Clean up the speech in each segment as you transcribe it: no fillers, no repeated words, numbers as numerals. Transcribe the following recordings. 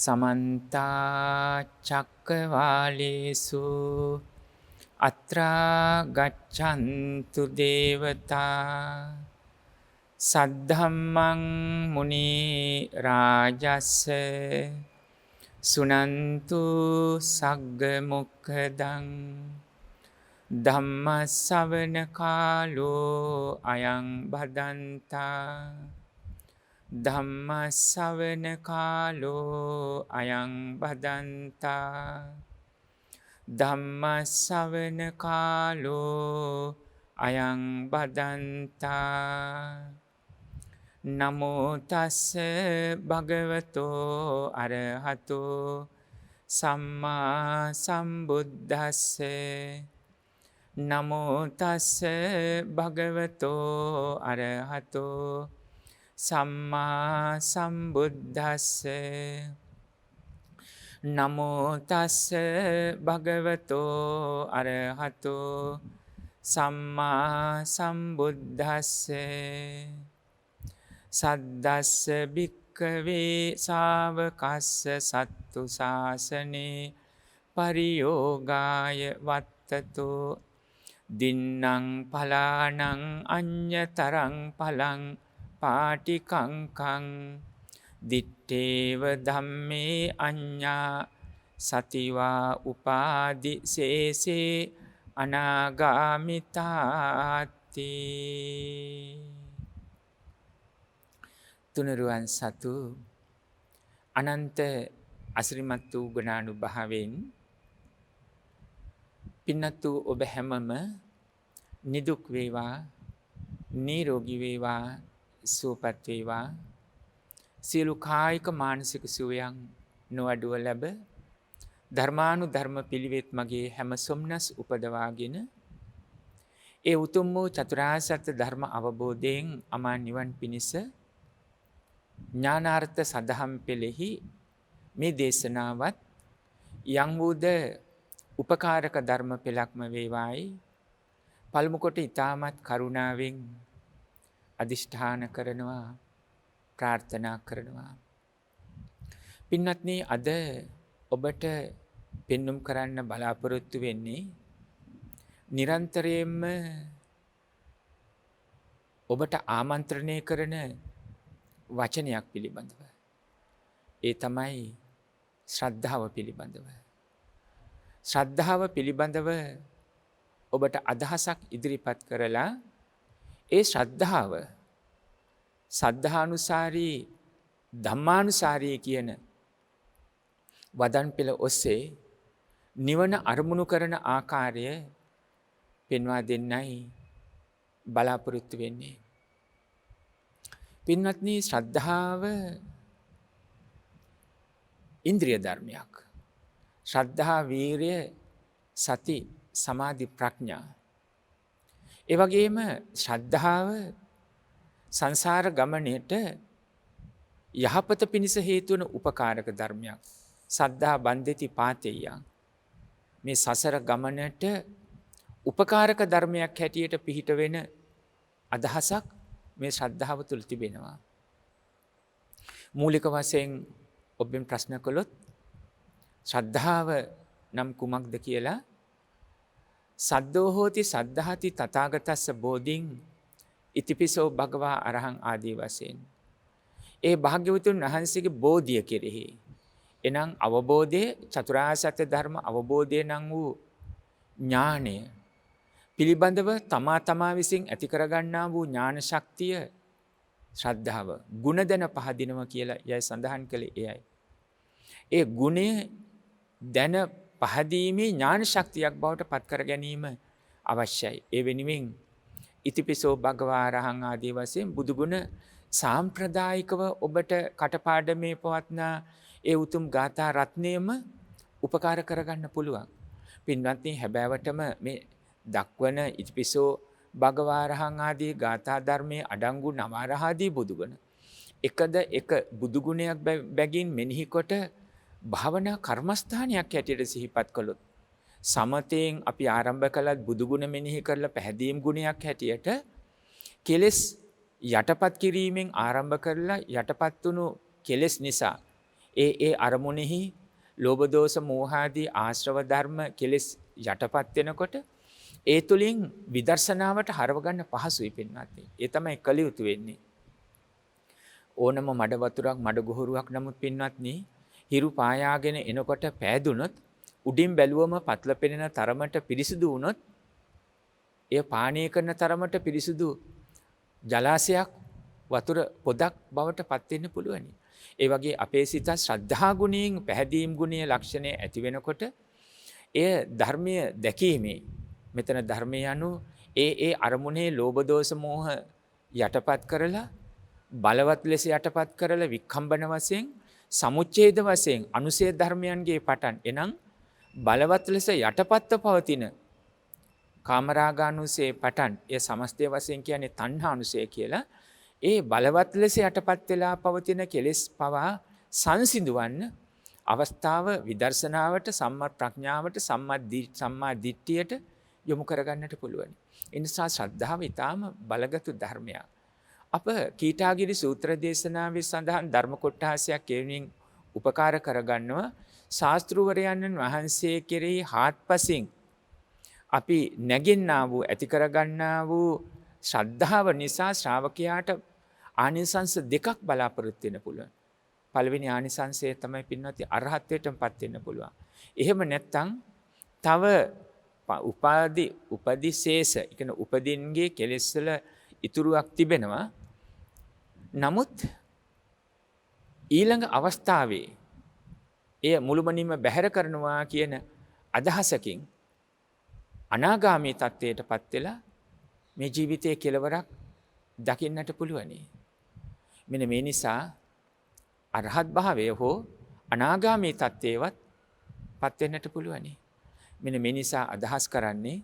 समन्ता चक्रवालेषु अत्रा गच्छन्तु देवता सद्धम्मं मुनि राजस्य सुनन्तु सग्ग मुक्खदं धम्म सवන කාලෝ අයං බදන්තා ධම්ම ශ්‍රවණ කාලෝ අයං බදන්තා ධම්ම ශ්‍රවණ කාලෝ අයං බදන්තා නමෝ තස්ස භගවතෝ අරහතෝ සම්මා සම්බුද්දස්ස නමෝ තස්ස භගවතෝ අරහතෝ සම්මා සම්බුද්දස්ස නමෝ තස්ස භගවතෝ අරහතෝ සම්මා සම්බුද්දස්ස සද්දස්ස භික්ඛවේ ශාවකස්ස සත්තු ශාසනේ පරියෝගාය වත්තතෝ දින්නම් පලානං අඤ්ඤතරං පලං පාටිකංකං දිත්තේව ධම්මේ අඤ්ඤා සතිවා උපාදි සේසේ අනාගාමිතාති තුනුරුවන් සතු අනන්ත අසිරිමත් වූ ගුණානුභාවයෙන් පින්නත් වූ ඔබ හැමම නිදුක් වේවා නිරෝගී වේවා සුවපත් වේවා සියලු කායික මානසික සුවයන් නොඅඩුව ලැබ ධර්මානුධර්ම පිළිවෙත් මගේ හැම සොම්නස් උපදවාගෙන ඒ උතුම් වූ චතුරාර්ය සත්‍ය ධර්ම අවබෝධයෙන් අමා නිවන් පිණිස ඥානාර්ථ සදහම් පෙළෙහි මේ දේශනාවත් යම් වූද උපකාරක ධර්ම පෙළක්ම වේවායි පළමු කොට ඊ타මත් කරුණාවෙන් අදිෂ්ඨාන කරනවා ප්‍රාර්ථනා කරනවා. පින්වත්නි අද ඔබට පෙන්눔 කරන්න බලාපොරොත්තු වෙන්නේ නිරන්තරයෙන්ම ඔබට ආමන්ත්‍රණය කරන වචනයක් පිළිබඳව. ඒ තමයි ශ්‍රද්ධාව පිළිබඳව. ශ්‍රද්ධාව පිළිබඳව ඔබට අදහසක් ඉදිරිපත් කරලා ඒ ශ්‍රද්ධාව සද්ධානුසාරී ධම්මානුසාරී කියන වදන් පෙළ ඔස්සේ නිවන අරමුණු කරන ආකාරය පෙන්වා දෙන්නයි බලාපොරොත්තු වෙන්නේ. පින්වත්නි ශ්‍රද්ධාව ඉන්ද්‍රිය ධර්මයක්. ශ්‍රද්ධා වීරිය සති සමාධි ප්‍රඥා. ඒ වගේම ශ්‍රද්ධාව සංසාර ගමනේට යහපත පිණිස හේතු වන උපකාරක ධර්මයක්. සද්ධා බන්ධති පාතේයං. මේ සසර ගමනට උපකාරක ධර්මයක් හැටියට පිහිට වෙන අදහසක් මේ ශ්‍රද්ධාව තුළ තිබෙනවා. මූලික වශයෙන් ඔබෙන් ප්‍රශ්න කළොත් ශ්‍රද්ධාව නම් කුමක්ද කියලා සද්දෝ හෝති සද්ධාති තථාගතස්ස බෝධින් ඉතිපිසෝ භගවා අරහං ආදී වශයෙන් ඒ භාග්‍යවතුන් වහන්සේගේ බෝධිය කෙරෙහි එනම් අවබෝධයේ චතුරාර්ය සත්‍ය ධර්ම අවබෝධය නම් වූ ඥානය පිළිබඳව තමා විසින් ඇති කරගන්නා වූ ඥාන ශක්තිය ශ්‍රද්ධාව ගුණ දැන පහදිනවා කියලා යයි සඳහන් කළේ එයයි. ඒ ගුණය දැන පහදීමේ ඥාන ශක්තියක් බවට පත් කර ගැනීම අවශ්‍යයි. ඒ වෙනුවෙන් ඉතිපිසෝ භගවා අරහං ආදී වශයෙන් බුදුගුණ සාම්ප්‍රදායිකව ඔබට කටපාඩමේ පවත්නා ඒ උතුම් ගාථා රත්නයම උපකාර කරගන්න පුළුවන්. පින්වත්නි හැබෑවටම මේ දක්වන ඉතිපිසෝ භගවා අරහං ආදී ගාථා ධර්මයේ අඩංගු නවරහාදී බුදුගුණ එකද එක බුදුගුණයක් බැගින් මෙනෙහි කොට භාවනා කර්මස්ථානයක් හැටියට සිහිපත් කළොත් සමතයෙන් අපි ආරම්භ කළත් බුදුගුණ මෙනෙහි කරලා පැහැදීම් ගුණයක් හැටියට කෙලෙස් යටපත් කිරීමෙන් ආරම්භ කරලා යටපත් වුණු කෙලෙස් නිසා ඒ අරමුණෙහි ලෝභ දෝෂ මෝහ ආදී ආශ්‍රව ධර්ම කෙලෙස් යටපත් වෙනකොට ඒ තුලින් විදර්ශනාවට හරව ගන්න පහසුයි පින්වත්නි. ඒ තමයි කළ යුතු වෙන්නේ. ඕනම මඩ වතුරක් මඩ ගොහරුවක් නමුත් පින්වත්නි හිරු පායාගෙන එනකොට පෑදුනොත් උඩින් බැලුවම පත්ල පෙනෙන තරමට පිරිසිදු වුණොත් එය පානය කරන තරමට පිරිසිදු ජලාශයක් වතුර පොදක් බවට පත් වෙන්න පුළුවනි. ඒ වගේ අපේ සිත ශ්‍රද්ධා ගුණයෙන් පැහැදීම් ගුණයේ ලක්ෂණය ඇති වෙනකොට එය ධර්මයේ දැකීමේ මෙතන ධර්මයේ anu ඒ අරමුණේ ලෝභ දෝෂ මෝහ යටපත් කරලා බලවත් ලෙස යටපත් කරලා වික්ඛම්බන වශයෙන් සමුච්ඡේද වශයෙන් අනුසය ධර්මයන්ගේ පටන් එනම් බලවත් ලෙස යටපත්ව පවතින කාමරාගානුසය පටන් ඒ සමස්තය වශයෙන් කියන්නේ තණ්හානුසය කියලා ඒ බලවත් ලෙස යටපත් වෙලා පවතින කෙලෙස් පවා සංසිඳවන්න අවස්ථාව විදර්ශනාවට සම්මා ප්‍රඥාවට සම්මා දිට්ඨියට යොමු කරගන්නට පුළුවන්. ඒ නිසා ශ්‍රද්ධාව ඊටාම බලගත් ධර්මයක්. අප කීටාගිරි සූත්‍ර දේශනාවේ සඳහන් ධර්ම කොටහසක් කියමින් උපකාර කරගන්නවා ශාස්ත්‍රවරයන්න් වහන්සේ කෙරෙහි හාත්පසින් අපි නැගින්නා වූ ඇති කරගන්නා වූ ශ්‍රද්ධාව නිසා ශ්‍රාවකයාට ආනිසංස දෙකක් බලාපොරොත්තු වෙන්න පුළුවන්. පළවෙනි ආනිසංසය තමයි පින්වත්නි අරහත්ත්වයටපත් වෙන්න පුළුවන්. එහෙම නැත්නම් තව උපදිශේෂ කියන්නේ උපදින්ගේ කෙලෙස් වල ඉතුරුවක් තිබෙනවා. නමුත් ඊළඟ අවස්ථාවේ එය මුළුමනින්ම බැහැර කරනවා කියන අදහසකින් අනාගාමී තත්ත්වයටපත් වෙලා මේ ජීවිතයේ කෙලවරක් දකින්නට පුළුවනි. මෙන්න මේ නිසා අරහත් භාවය හෝ අනාගාමී තත්ත්වයවත් පත් වෙන්නට පුළුවනි. මෙන්න මේ නිසා අදහස් කරන්නේ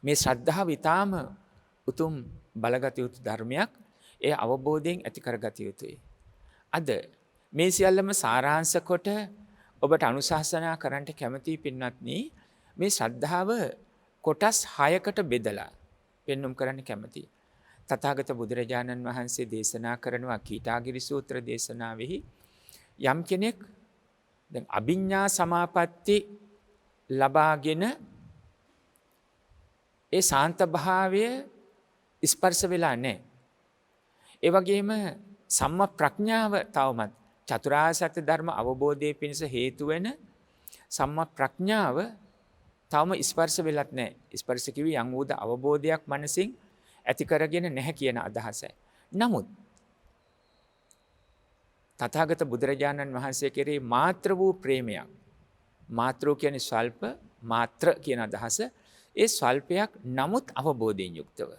මේ ශ්‍රද්ධාව ඊටාම උතුම් බලගත යුතු ධර්මයක්. ඒ අවබෝධයෙන් ඇති කරගත යුතුයි. අද මේ සියල්ලම සාරාංශ කොට ඔබට අනුශාසනා කරන්නට කැමැති පින්වත්නි මේ ශ්‍රද්ධාව කොටස් 6කට බෙදලා පෙන්눔 කරන්න කැමැති. තථාගත බුදුරජාණන් වහන්සේ දේශනා කරනවා කීටාගිරි සූත්‍ර දේශනාවෙහි යම් කෙනෙක් දැන් අභිඥා සමාපatti ලබාගෙන ඒ ශාන්ත භාවය ස්පර්ශ වෙලා නැහැ. ඒ වගේම සම්මා ප්‍රඥාව තවමත් චතුරාර්ය සත්‍ය ධර්ම අවබෝධයේ පිණිස හේතු වෙන සම්මා ප්‍රඥාව තවම ස්පර්ශ වෙලත් නැහැ. ස්පර්ශ කිවි යම් වූද අවබෝධයක් මනසින් ඇති කරගෙන නැහැ කියන අදහසයි. නමුත් තථාගත බුදුරජාණන් වහන්සේ කෙරෙහි මාත්‍ර වූ ප්‍රේමයක් මාත්‍රෝ කියන්නේ ස්වල්ප මාත්‍ර කියන අදහස ඒ ස්වල්පයක් නමුත් අවබෝධයෙන් යුක්තව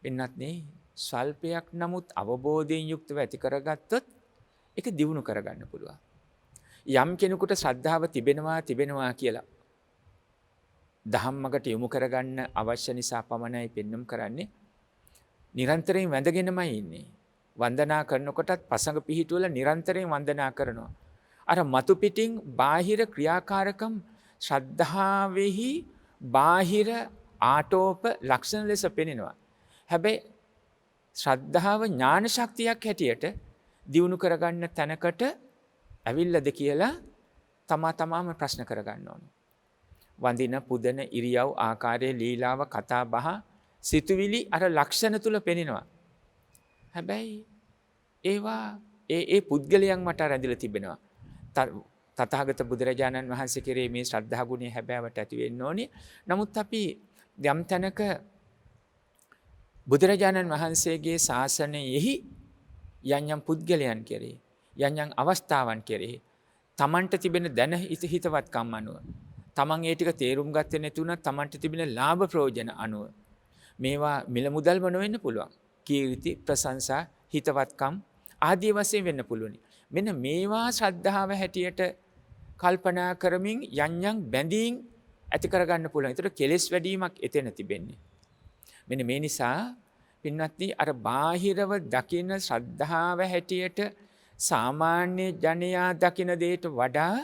පින්වත්නි ස්වල්පයක් නමුත් අවබෝධයෙන් යුක්තව ඇති කරගත්තොත් ඒක දියුණු කරගන්න පුළුවන්. යම් කෙනෙකුට ශ්‍රද්ධාව තිබෙනවා කියලා ධම්මකට යොමු කරගන්න අවශ්‍ය නිසා පමණයි පෙන්눔 කරන්නේ. නිරන්තරයෙන් වැඳගෙනමයි ඉන්නේ. වන්දනා කරනකොටත් පසඟ පිහිටුවල නිරන්තරයෙන් වන්දනා කරනවා. අර මතු පිටින් බාහිර ක්‍රියාකාරකම් ශ්‍රද්ධාවෙහි බාහිර ආටෝප ලක්ෂණ ලෙස පෙනෙනවා. හැබැයි ශ්‍රද්ධාව ඥාන ශක්තියක් හැටියට දියුණු කරගන්න තැනකට ඇවිල්ලාද කියලා තමාම ප්‍රශ්න කරගන්න ඕනේ. වඳින පුදන ඉරියව් ආකාරයේ ලීලාව කතා බහ සිතුවිලි අර ලක්ෂණ තුල පෙනෙනවා. හැබැයි ඒවා ඒ පුද්ගලයන් මට රැඳිලා තිබෙනවා. තථාගත බුදුරජාණන් වහන්සේ කෙරේ මේ ශ්‍රද්ධා ගුණය හැබෑවට ඇති වෙන්න ඕනේ. නමුත් අපි යම් තැනක බුදුරජාණන් වහන්සේගේ ශාසනයෙහි යම් පුද්ගලයන් කෙරේ යම් අවස්ථාවන් කෙරේ තමන්ට තිබෙන දැන හිතවත්කම් අනුව තමන් ඒ ටික තේරුම් ගත්තේ නැතුණත් තමන්ට තිබෙන ලාභ ප්‍රයෝජන අනුව මේවා මිල මුදල්ම නොවෙන්න පුළුවන්. කීර්ති ප්‍රශංසා හිතවත්කම් ආදී වශයෙන් වෙන්න පුළුවන්. මෙන්න මේවා ශ්‍රද්ධාව හැටියට කල්පනා කරමින් යම් බැඳීම් ඇති කරගන්න පුළුවන්. ඒතර කෙලෙස් වැඩිවීමක් එතන තිබෙන්නේ. මෙන්න මේ නිසා පින්වත්නි අර බාහිරව දකින ශ්‍රද්ධාව හැටියට සාමාන්‍ය ජනයා දකින දෙයට වඩා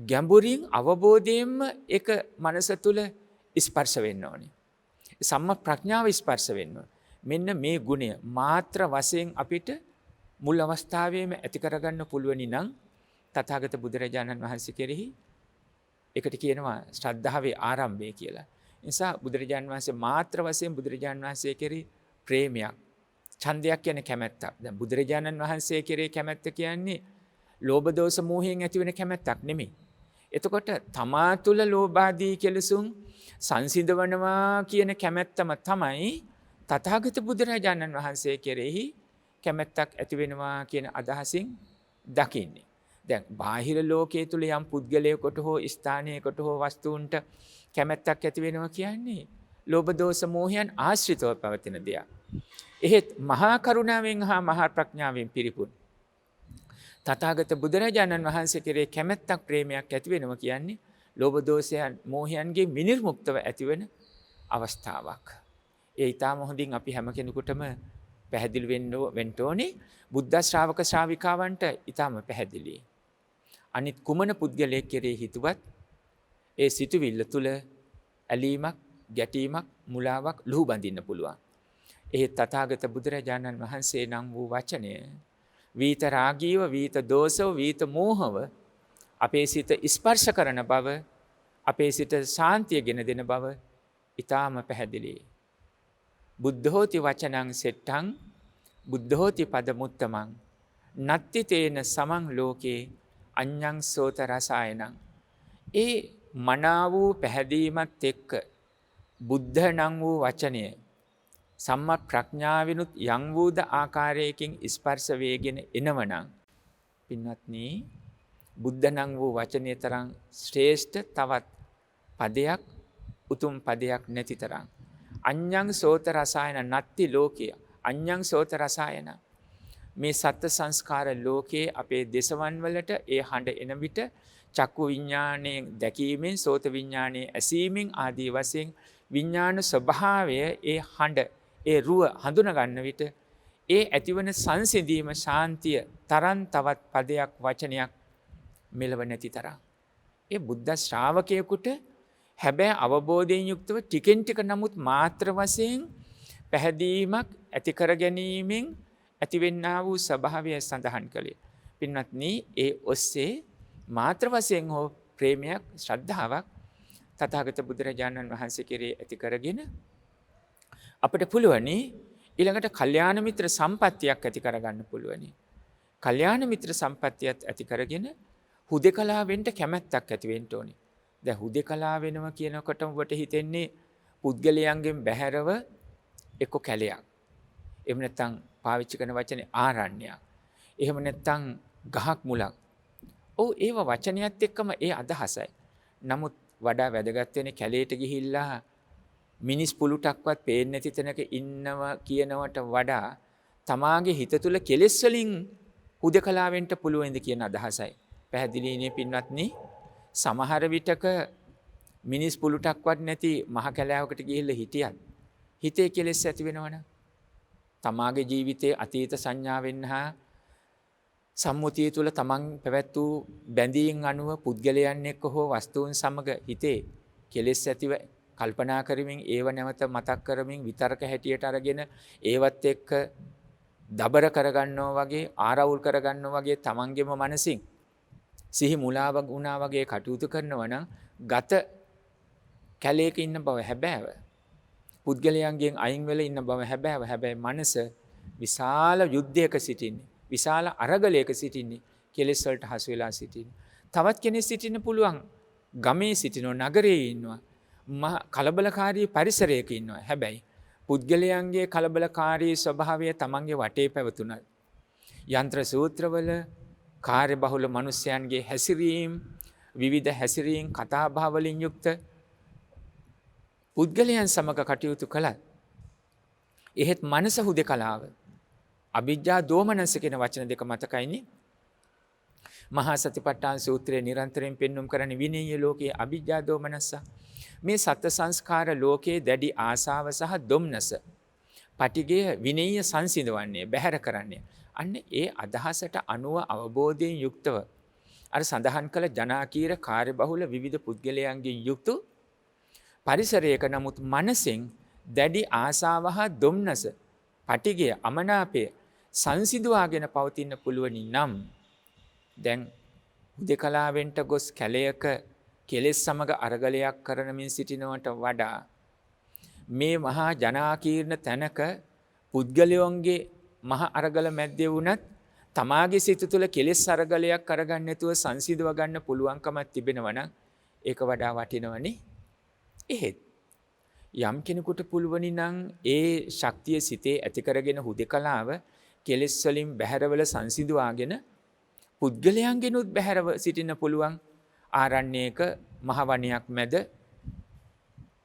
ගැඹුරින් අවබෝධයෙන්ම ඒක මනස තුල ස්පර්ශ වෙන්න ඕනේ. සම්මා ප්‍රඥාව ස්පර්ශ වෙන්න ඕනේ. මෙන්න මේ ගුණය මාත්‍ර වශයෙන් අපිට මුල් අවස්ථාවේම ඇති කරගන්න පුළුවනි නම් තථාගත බුදුරජාණන් වහන්සේ කෙරෙහි ඒකට කියනවා ශ්‍රද්ධාවේ ආරම්භය කියලා. නිසා බුදුරජාණන් වහන්සේ මාත්‍ර වශයෙන් බුදුරජාණන් වහන්සේ කෙරෙහි ප්‍රේමයක්, ඡන්දයක් කියන කැමැත්තක්. දැන් බුදුරජාණන් වහන්සේ කෙරෙහි කැමැත්ත කියන්නේ ලෝභ දෝෂ මෝහයෙන් ඇතිවෙන කැමැත්තක් නෙමෙයි. එතකොට තමා තුළ ලෝභාදී කෙලසුන් සංසිඳවනවා කියන කැමැත්තම තමයි තථාගත බුදුරජාණන් වහන්සේ කෙරෙහි කැමැත්තක් ඇති වෙනවා කියන අදහසින් දකින්නේ. දැන් බාහිර ලෝකයේ තුල යම් පුද්ගලයෙකුට හෝ ස්ථානයකට හෝ වස්තුන්ට කැමැත්තක් ඇති වෙනවා කියන්නේ ලෝභ දෝෂ මෝහයන් ආශ්‍රිතව පවතින දෙයක්. එහෙත් මහා කරුණාවෙන් හා මහා ප්‍රඥාවෙන් පිරිපුන් තථාගත බුදුරජාණන් වහන්සේ කෙරේ කැමැත්තක් ප්‍රේමයක් ඇති වෙනවා කියන්නේ ලෝභ දෝෂයන් මෝහයන්ගේ විනිර්මුක්තව ඇතිවෙන අවස්ථාවක්. ඒ ඊටම හොඳින් අපි හැම කෙනෙකුටම පැහැදිලි වෙන්න ඕනේ. බුද්ධ ශ්‍රාවක ශ්‍රාවිකාවන්ට ඊටම පැහැදිලි. අනිත් කුමන පුද්ගලයෙක් කෙරේ හිතුවත් ඒ සිතුවිල්ල තුල ඇලීමක්, ගැටීමක්, මුලාවක් ලුහු බඳින්න පුළුවන්. ඒ තථාගත බුදුරජාණන් වහන්සේ නම් වූ වචනය වීත රාගීව, වීත දෝෂව, වීත මෝහව අපේ සිත ස්පර්ශ කරන බව, අපේ සිත ශාන්තිය ගෙන දෙන බව ඊටාම පැහැදිලි. බුද්ධෝති වචනං සෙට්ටං බුද්ධෝති පදමුත්තමං නත්ති තේන සමං ලෝකේ අඤ්ඤං සෝත රසායනං. ඒ මනා වූ පැහැදීමත් එක්ක බුද්ධ නම් වූ වචනය සම්මා ප්‍රඥාවිනුත් යම් වූද ආකාරයකින් ස්පර්ශ වේගෙන එනවනම් පින්වත්නි බුද්ධ නම් වූ වචනය තරම් ශ්‍රේෂ්ඨ තවත් පදයක් උතුම් පදයක් නැති තරම් අඤ්ඤං සෝත රසායන නත්ති ලෝකය අඤ්ඤං සෝත රසායන. මේ සත්ත්ව සංස්කාර ලෝකයේ අපේ දේශවන් වලට ඒ හඬ එන විට චක්කු විඥාණයෙන් දැකීමෙන්, සෝත විඥාණයෙන් ඇසීමෙන් ආදී වශයෙන් විඥාන ස්වභාවය ඒ හඬ ඒ රුව හඳුනා ගන්න විට ඒ ඇතිවන සංසිඳීම ශාන්තිය තරම් තවත් පදයක් වචනයක් මෙලව නැති තරම්. ඒ බුද්ධ ශ්‍රාවකයෙකුට හැබැයි අවබෝධයෙන් යුක්තව ටිකෙන් ටික නමුත් මාත්‍ර වශයෙන් පැහැදීමක් ඇති කර ගැනීමෙන් ඇතිවෙන්නා වූ ස්වභාවය සඳහන් කළේ. පින්වත්නි ඒ ඔස්සේ මාත්‍ර වශයෙන් හෝ ප්‍රේමයක්, ශ්‍රද්ධාවක් තථාගත බුදුරජාණන් වහන්සේ කෙරේ ඇති කරගෙන අපිට පුළුවනි ඊළඟට කල්යාණ මිත්‍ර සම්පත්තියක් ඇති කරගන්න පුළුවනි. කල්යාණ මිත්‍ර සම්පත්තියත් ඇති කරගෙන හුදෙකලාවෙන්න කැමැත්තක් ඇති වෙන්න ඕනේ. දැන් හුදෙකලා වෙනවා කියනකොටම ඔබට හිතෙන්නේ පුද්ගලයන්ගෙන් බැහැරව එක්ක කැලයක්. එහෙම නැත්නම් පාවිච්චි කරන වචනේ ආරණ්‍යයක්. එහෙම නැත්නම් ගහක් මුලක්. ඔව් ඒව වචනයත් එක්කම ඒ අදහසයි. නමුත් වඩා වැදගත් වෙන්නේ කැලේට ගිහිල්ලා මිනිස් පුලුටක්වත් පේන්නේ නැති තැනක ඉන්නවා කියනවට වඩා තමාගේ හිත තුළ කෙලෙස් වලින් හුදකලා වෙන්න පුළුවන්ද කියන අදහසයි. පැහැදිලිනේ පින්වත්නි. සමහර විටක මිනිස් පුලුටක්වත් නැති මහ කැලෑවකට ගිහිල්ලා හිටියත් හිතේ කෙලෙස් ඇති වෙනවනේ. තමාගේ ජීවිතයේ අතීත සංඥාවෙන් හා සම්මුතිය තුළ තමන් පැවැත් වූ බැඳීම් අනුව පුද්ගලයන් එක්ක හෝ වස්තුන් සමග හිතේ කෙලෙස් ඇතිව කල්පනා කරමින් ඒව නැවත මතක් කරමින් විතරක හැටියට අරගෙන ඒවත් එක්ක දබර කරගන්නවා වගේ ආරවුල් කරගන්නවා වගේ තමන්ගේම මනසින් සිහි මුලාවක් වුණා වගේ කටයුතු කරනවා නම් ගත කැලේක ඉන්න බව හැබෑව. පුද්ගලයන්ගෙන් අයින් වෙලා ඉන්න බව හැබෑව. හැබැයි මනස විශාල යුද්ධයක සිටින්නේ. විශාල අරගලයක සිටින්නේ. කෙලෙස් වලට හසු වෙලා සිටින්නේ. තවත් කෙනෙක් සිටින්න පුළුවන් ගමේ සිටිනවා, නගරයේ ඉන්නවා. කලබලකාරී පරිසරයක ඉන්නවා. හැබැයි පුද්ගලයන්ගේ කලබලකාරී ස්වභාවය තමන්ගේ වටේ පැවතුණා. යන්ත්‍ර සූත්‍රවල කාර්ය බහුල මිනිසයන්ගේ හැසිරීම, විවිධ හැසිරීම් කතා බහ වලින් යුක්ත පුද්ගලයන් සමග කටයුතු කළත් එහෙත් මනස හුදකලාව අවිජ්ජා දෝමනස කියන වචන දෙක මතකයිනේ. මහා සතිපට්ඨාන සූත්‍රයේ නිරන්තරයෙන් පෙන්눔 කරන විනීය ලෝකයේ අවිජ්ජා දෝමනස. මේ සත්ත්ව සංස්කාර ලෝකයේ දැඩි ආසාව සහ දොම්නස පටිගය විනීය සංසිඳවන්නේ, බැහැර කරන්නේ. අන්න ඒ අදහසට අනුව අවබෝධයෙන් යුක්තව අර සඳහන් කළ ජනාකීර කාර්යබහුල විවිධ පුද්ගලයන්ගෙන් යුක්ත පරිසරයක නමුත් මනසෙන් දැඩි ආසාව හා දොම්නස, පටිගය, අමනාපය සංසිඳවාගෙන පවතින්න පුළුවනි නම් දැන් හුදෙකලාවෙන්ට ගොස් කැලයක කෙලෙස් සමග අරගලයක් කරනමින් සිටිනවට වඩා මේ මහා ජනාකීර්ණ තැනක පුද්ගලයන්ගේ මහ අරගල මැද්දේ වුණත් තමාගේ සිත තුළ කෙලෙස් අරගලයක් කරගන්න නැතුව සංසිඳව ගන්න පුළුවන්කමක් තිබෙනවා නම් ඒක වඩා වටිනවනේ. එහෙත් යම් කෙනෙකුට පුළුවනි නම් ඒ ශක්තිය සිතේ ඇති කරගෙන හුදෙකලාව කෙලෙස් වලින් බැහැරවල සංසිඳවාගෙන පුද්ගලයන්ගෙනුත් බැහැරව සිටින්න පුළුවන් ආරණ්‍යයක මහ වනයක් මැද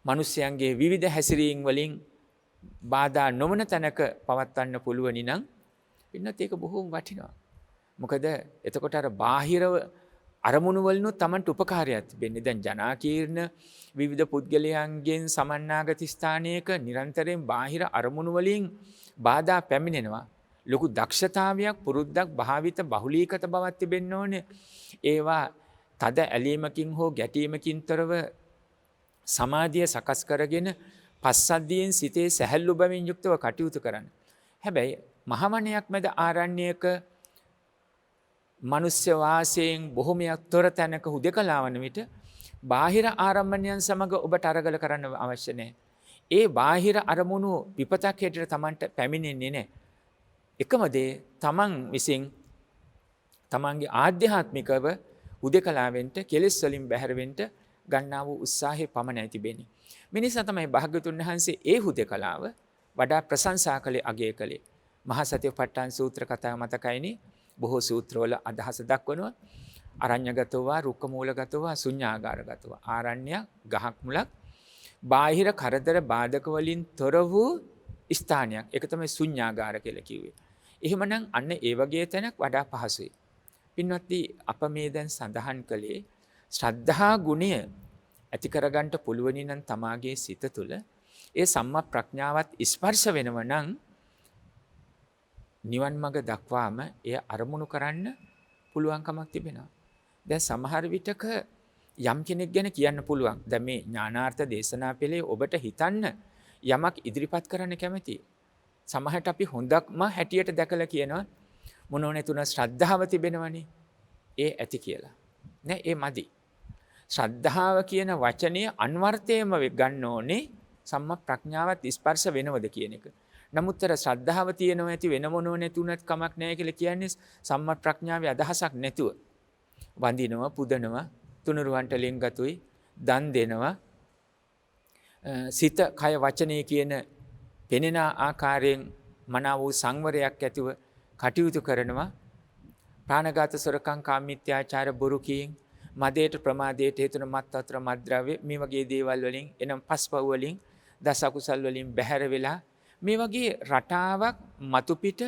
මිනිස්යන්ගේ විවිධ හැසිරීම් වලින් බාධා නොවන තැනක පවත්වන්න පුළුවනි නම් පින්නත් ඒක බොහෝම වටිනවා. මොකද එතකොට අර බාහිරව අරමුණු වලිනුත් Tamanට උපකාරයක් වෙන්නේ. දැන් ජනාකීර්ණ විවිධ පුද්ගලයන්ගෙන් සමන්නාගත ස්ථානයක නිරන්තරයෙන් බාහිර අරමුණු වලින් බාධා පැමිණෙනවා. ලොකු දක්ෂතාවයක් පුරුද්දක් භාවිත බහුලීකත බවක් තිබෙන්න ඕනේ. ඒවා තද ඇලීමකින් හෝ ගැටීමකින් තොරව සමාධිය සකස් කරගෙන පස්සද්ධියෙන් සිතේ සැහැල්ලු බවින් යුක්තව කටයුතු කරන්න. හැබැයි මහවණයක් මැද ආරණ්‍යයක මනුෂ්‍ය වාසයෙන් බොහොමයක් තොර තැනක හුදෙකලා වන විට බාහිර ආරම්භණයන් සමග ඔබට අරගල කරන්න අවශ්‍ය නැහැ. ඒ බාහිර අරමුණු විපතක් හැටියට Tamanට පැමිණෙන්නේ නැහැ. එකම දේ Taman විසින් Tamanගේ ආධ්‍යාත්මිකව හුදෙකලාවෙන්ට කෙලෙස් වලින් බැහැර වෙන්න ගන්නා වූ උත්සාහය පමණයි තිබෙන්නේ. මේ නිසා තමයි භාග්‍යවතුන් වහන්සේ ඒ හුදෙකලාව වඩා ප්‍රශංසා කළේ අගය කළේ. මහා සතිපට්ඨාන සූත්‍ර කතාව මතකයිනේ. බොහෝ සූත්‍රවල අදහස දක්වනවා. අරඤ්‍යගතව, රුක්ක මූලගතව, ශුඤ්ඤාගාරගතව. ආරණ්‍ය ගහක් මුලක් බාහිර කරදර බාධක වලින් තොර වූ ස්ථානයක්. ඒක තමයි ශුඤ්ඤාගාර කියලා කිව්වේ. එහෙමනම් අන්න ඒ වගේ තැනක් වඩා පහසුයි. පින්වත්නි අප මේ දැන් සඳහන් කළේ ශ්‍රද්ධා ගුණය ඇති කරගන්න පුළුවනි නම් තමාගේ සිත තුළ ඒ සම්මා ප්‍රඥාවත් ස්පර්ශ වෙනව නම් නිවන් මඟ දක්වාම එය අරමුණු කරන්න පුළුවන්කමක් තිබෙනවා. දැන් සමහර විටක යම් කෙනෙක් ගැන කියන්න පුළුවන්. දැන් මේ ඥානාර්ථ දේශනා පෙළේ ඔබට හිතන්න යමක් ඉදිරිපත් කරන්න කැමති. සමහරට අපි හොඳක්ම හැටියට දැකලා කියනවා මොනෝනේ තුන ශ්‍රද්ධාව තිබෙනවනේ. ඒ ඇති කියලා. නෑ ඒ මදි. ශ්‍රද්ධාව කියන වචනය අන්වර්ථයෙන්ම ගන්න ඕනේ සම්මා ප්‍රඥාවත් ස්පර්ශ වෙනවද කියන එක. නමුත් අර ශ්‍රද්ධාව තියෙනවා ඇති වෙන මොනෝ නැතුණත් කමක් නැහැ කියලා කියන්නේ සම්මා ප්‍රඥාවේ අදහසක් නැතුව. වඳිනවා, පුදනවා, තුනුරුවන්ට ලෙන්ගතුයි, දන් දෙනවා. සිත, කය, වචනේ කියන පෙනෙන ආකාරයෙන් මනාව වූ සංවරයක් ඇතිව කටයුතු කරනවා. ප්‍රාණඝාත, සොරකම්, කාමීත්‍යාචාර, බොරු කීම්, මදයට, ප්‍රමාදයට හේතුන මත්වතුර, මත්ද්‍රව්‍ය මේ වගේ දේවල් වලින් එනම් පස්පව් වලින් දස අකුසල් වලින් බැහැර වෙලා මේ වගේ රටාවක් මතු පිට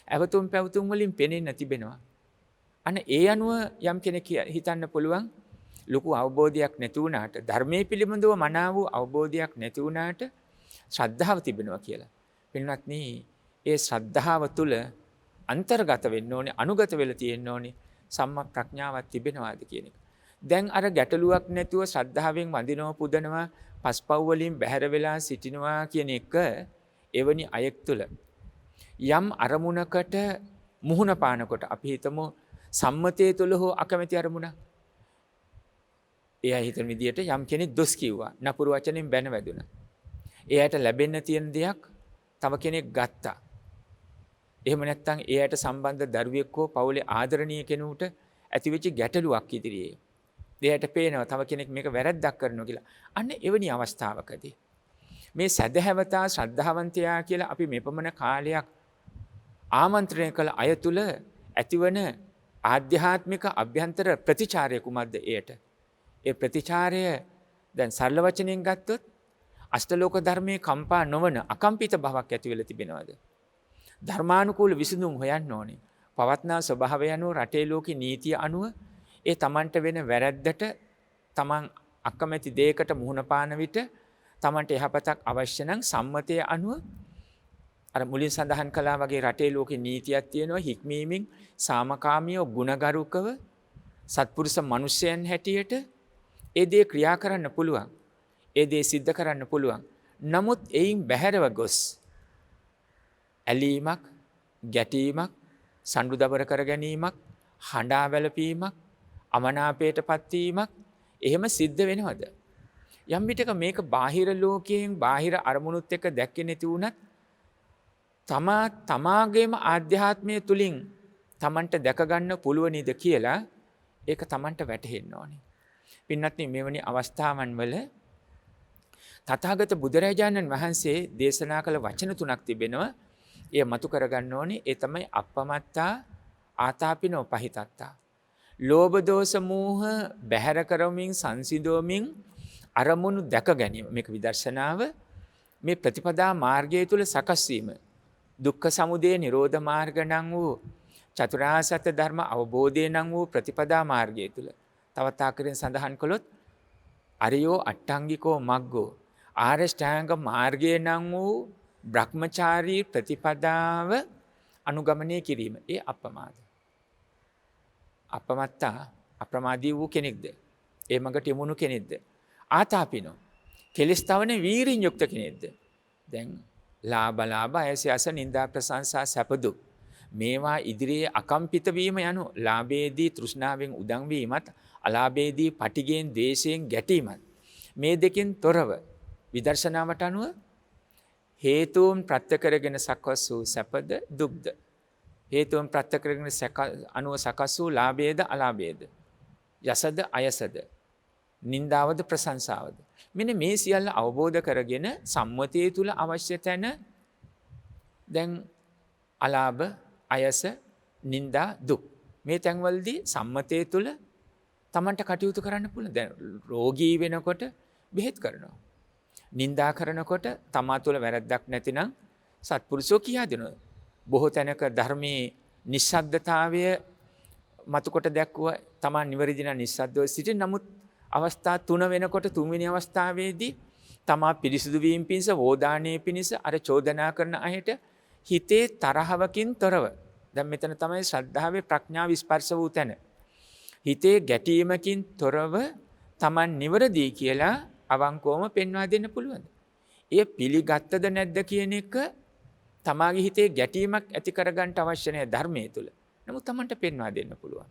ඇවතුම් පැවතුම් වලින් පෙනෙන්න තිබෙනවා. අන්න ඒ අනුව යම් කෙනෙක් හිතන්න පුළුවන් ලොකු අවබෝධයක් නැති වුණාට ධර්මයේ පිළිබඳව මනාව වූ අවබෝධයක් නැති වුණාට ශ්‍රද්ධාව තිබෙනවා කියලා. පින්වත්නි, ඒ ශ්‍රද්ධාව තුළ අන්තර්ගත වෙන්න ඕනේ, අනුගත වෙලා තියෙන්න ඕනේ සම්මා ප්‍රඥාවක් තිබෙනවාද කියන එක. දැන් අර ගැටලුවක් නැතුව ශ්‍රද්ධාවෙන් වඳිනවා, පුදනවා, පස්පව් වලින් බැහැර වෙලා සිටිනවා කියන එක එවැනි අයෙක් තුළ යම් අරමුණකට මුහුණ පානකොට අපි හිතමු සම්මතයේ තුළ හෝ අකමැති අරමුණක්. එයා හිතන විදියට යම් කෙනෙක් දොස් කිව්වා, නපුරු වචනෙන් බැන වැදුනා. එයාට ලැබෙන්න තියෙන දෙයක් තව කෙනෙක් ගත්තා. එහෙම නැත්නම් එයාට සම්බන්ධ දරුවෙක් හෝ පවුලේ ආදරණීය කෙනෙකුට ඇතිවෙච්ච ගැටලුවක් ඉදිරියේ. එයාට පේනවා තව කෙනෙක් මේක වැරද්දක් කරනවා කියලා. අන්න එවැනි අවස්ථාවකදී මේ සදහැවතා ශ්‍රද්ධාවන්තයා කියලා අපි මෙපමණ කාලයක් ආමන්ත්‍රණය කළ අය තුල ඇතිවන ආධ්‍යාත්මික අභ්‍යන්තර ප්‍රතිචාරය කුමක්ද එයට? ඒ ප්‍රතිචාරය දැන් සරල වචනෙන් ගත්තොත් අෂ්ටලෝක ධර්මයේ කම්පා නොවන අකම්පිත බවක් ඇති වෙලා තිබෙනවද? ධර්මානුකූල විසඳුම් හොයන්න ඕනේ. පවත්නා ස්වභාවය අනුව රටේ ලෝකේ නීතිය අනුව ඒ Tamanට වෙන වැරැද්දට Taman අකමැති දෙයකට මුහුණ පාන විට Tamanට යහපතක් අවශ්‍ය නම් සම්මතයේ අනුව අර මුලින් සඳහන් කළා වගේ රටේ ලෝකේ නීතියක් තියෙනවා. හික්මීමෙන් සාමකාමීව ගුණගරුකව සත්පුරුෂ මිනිසයන් හැටියට ඒ දේ ක්‍රියා කරන්න පුළුවන්. ඒ දේ සිද්ධ කරන්න පුළුවන්. නමුත් එයින් බැහැරව ගොස් ඇලීමක්, ගැටීමක්, සඳු දබර කර ගැනීමක්, හඬා වැළපීමක්, අමනාපයටපත් වීමක් එහෙම සිද්ධ වෙනවද? යම් විටක මේක බාහිර ලෝකයෙන් බාහිර අරමුණුත් එක්ක දැක්කේ නැති වුණත් තමාගේම ආධ්‍යාත්මය තුලින් තමන්ට දැක ගන්න පුළුවනිද කියලා ඒක තමන්ට වැටහෙන්න ඕනේ. පින්වත්නි, මෙවැනි අවස්ථාවන් වල තථාගත බුදුරජාණන් වහන්සේ දේශනා කළ වචන තුනක් තිබෙනවා. එය මතු කරගන්න ඕනේ. ඒ තමයි අප්පමත්තා, ආතාපිනෝ පහිතත්තා. ලෝභ දෝෂ මෝහ බැහැර කරමින් සංසිඳවමින් අරමුණු දැක ගැනීම. මේක විදර්ශනාව. මේ ප්‍රතිපදා මාර්ගය තුල සකස් වීම. දුක්ඛ සමුදය නිරෝධ මාර්ග නම් වූ චතුරාර්ය සත්‍ය ධර්ම අවබෝධය නම් වූ ප්‍රතිපදා මාර්ගය තුල තවත් ආකාරයෙන් සඳහන් කළොත් අරියෝ අට්ටංගිකෝ මග්ගෝ ආරෂ්ඨාංග මාර්ගය නම් වූ බ්‍රහ්මචාරී ප්‍රතිපදාව අනුගමනය කිරීම. ඒ අප්‍රමාද. අපමත්තා අප්‍රමාදී වූ කෙනෙක්ද? ඒ මඟට යමුණු කෙනෙක්ද? ආතාපිනෝ කෙලස් තවන වීරින් යුක්ත කෙනෙක්ද? දැන් ලාභ අයස නින්දා ප්‍රශංසා සැප දුක් මේවා ඉදිරියේ අකම්පිත වීම යනු ලාභයේදී තෘෂ්ණාවෙන් උදන් වීමත් අලාභයේදී පටිගෙන් ද්වේෂයෙන් ගැටීමත් මේ දෙකෙන් තොරව විදර්ශනාවට අනුව හේතුන් ප්‍රත්‍ය කරගෙන සකස් වූ සැපද දුක්ද හේතුන් ප්‍රත්‍ය කරගෙන අනුව සකස් වූ ලාභයේද අලාභයේද යසද අයසද නින්දාවද ප්‍රශංසාවද මෙන්න මේ සියල්ල අවබෝධ කරගෙන සම්මතිය තුල අවශ්‍ය තැන දැන් අලාභ අයස නින්දා දුක් මේ තැන්වලදී සම්මතයේ තුල Tamanට කටයුතු කරන්න පුළුවන්. දැන් රෝගී වෙනකොට බෙහෙත් කරනවා. නින්දා කරනකොට තමා තුළ වැරද්දක් නැතිනම් සත්පුරුෂෝ කියා දෙනවා. බොහෝ තැනක ධර්මයේ නිස්සද්දතාවය මතුකොට දැක්වුවා. තමා නිවැරදි නම් නිස්සද්දව සිටින නමුත් අවස්ථා 3 වෙනකොට 3 වෙනි අවස්ථාවේදී තමා පිරිසිදු වීම පිණිස වෝදානයේ පිණිස අර චෝදනා කරන අයට හිතේ තරහවකින් තොරව දැන් මෙතන තමයි ශ්‍රද්ධාවේ ප්‍රඥාව ස්පර්ශ වූ තැන. හිතේ ගැටීමකින් තොරව Taman නිවැරදි කියලා අවංකවම පෙන්වා දෙන්න පුළුවන්. එය පිළිගත්තද නැද්ද කියන එක තමාගේ හිතේ ගැටීමක් ඇති කරගන්න අවශ්‍ය නැහැ ධර්මයේ තුල. නමුත් Tamanට පෙන්වා දෙන්න පුළුවන්.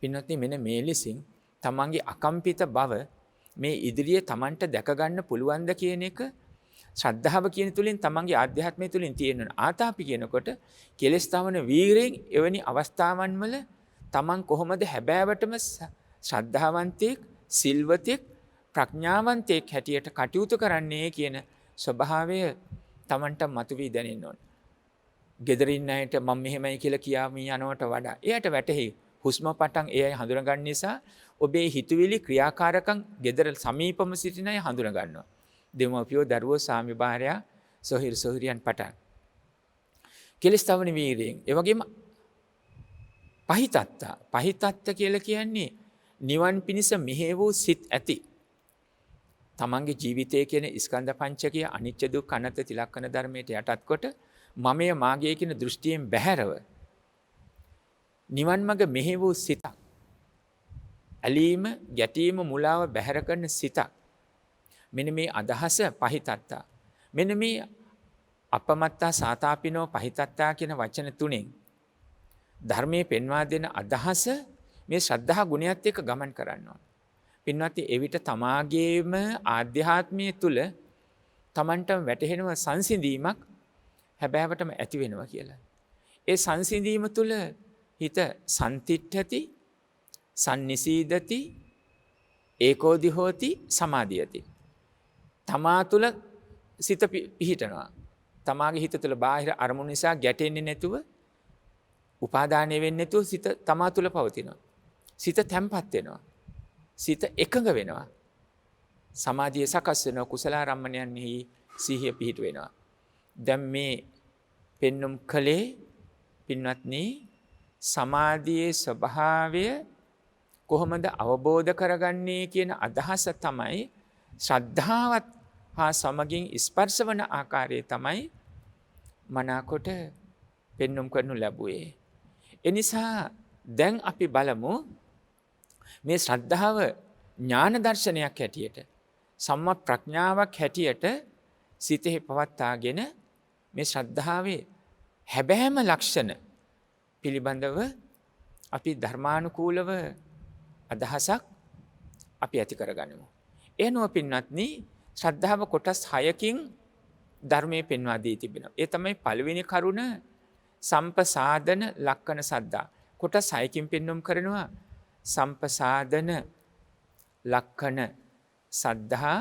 පින්වත්නි මෙන්න මේ ලෙසින් තමන්ගේ අකම්පිත බව මේ ඉදිරියේ තමන්ට දැක ගන්න පුළුවන්ද කියන එක ශ්‍රද්ධාව කියන තුලින් තමන්ගේ ආධ්‍යාත්මය තුලින් තියෙන ආතාපි කියනකොට කෙලස් තවන වීරයෙන් එවැනි අවස්ථාවන් වල තමන් කොහොමද හැබෑවටම ශ්‍රද්ධාවන්තයෙක් සිල්වතෙක් ප්‍රඥාවන්තයෙක් හැටියට කටයුතු කරන්නේ කියන ස්වභාවය තමන්ට මතුවී දැනෙන්න ඕන. ගෙදරින් අයට මම මෙහෙමයි කියලා කියාමින් යනවට වඩා එයාට වැටහි හුස්ම පටන් ඒ අය හඳුන ගන්න නිසා ඔබේ හිතුවිලි ක්‍රියාකාරකම් gedara සමීපම සිටින අය හඳුන ගන්නවා. දෙමව්පියෝ දරුවෝ සාමි භාර්යා සොහිර සොහිරියන් පටන්. කෙලස් තවන වීරයෙන් ඒ වගේම පහිතත්ත කියලා කියන්නේ නිවන් පිණිස මෙහෙ වූ සිත් ඇති. තමන්ගේ ජීවිතයේ කියන ස්කන්ධ පංචකය අනිත්‍ය දුක් අනත්ත තිලක්කන ධර්මයට යටත් කොට මමය මාගේ කියන දෘෂ්ටියෙන් බැහැරව නිවන් මඟ මෙහෙ වූ සිතක්. ඇලීම, ගැටීම, මුලාව බැහැර කරන සිතක්. මෙන්න මේ අදහස පහිතත්තා. මෙන්න මේ අපමත්තා සාතාපිනෝ පහිතත්තා කියන වචන තුනෙන් ධර්මයේ පෙන්වා දෙන අදහස මේ ශ්‍රද්ධා ගුණයත් එක්ක ගමන් කරනවා. පින්වත්නි එවිට තමාගේම ආධ්‍යාත්මය තුල තමන්ට වැටහෙනව සංසිඳීමක් හැබෑවටම ඇති වෙනවා කියලා. ඒ සංසිඳීම තුල හිත සන්තිට්ඨති සම්නිසීදති ඒකෝදි හෝති සමාධියති. තමා තුල සිත පිහිටනවා. තමාගේ හිත තුල බාහිර අරමුණු නිසා ගැටෙන්නේ නැතුව උපාදානය වෙන්නේ නැතුව සිත තමා තුල පවතිනවා. සිත තැම්පත් වෙනවා. සිත එකඟ වෙනවා. සමාධිය සකස් වෙනවා. කුසලාරම්මණයන්හි සිහිය පිහිට වෙනවා. දැන් මේ පෙන්눔 කලේ පින්වත්නි සමාධියේ ස්වභාවය කොහොමද අවබෝධ කරගන්නේ කියන අදහස තමයි ශ්‍රද්ධාවත් හා සමගින් ස්පර්ශ වන ආකාරය තමයි මනාකොට පෙන්눔 කරනු ලැබුවේ. එනිසා දැන් අපි බලමු මේ ශ්‍රද්ධාව ඥාන දර්ශනයක් හැටියට සම්මා ප්‍රඥාවක් හැටියට සිතෙහි පවත්වාගෙන මේ ශ්‍රද්ධාවේ හැබෑම ලක්ෂණ පිළිබඳව අපි ධර්මානුකූලව අදහසක් අපි ඇති කරගනිමු. එනෝ පින්වත්නි ශ්‍රද්ධාව කොටස් 6කින් ධර්මයේ පෙන්වා දී තිබෙනවා. ඒ තමයි පළවෙනි කරුණ සම්පසාදන ලක්කන සද්දා. කොටස් 6කින් පෙන්වුම් කරනවා සම්පසාදන ලක්කන සද්ධා,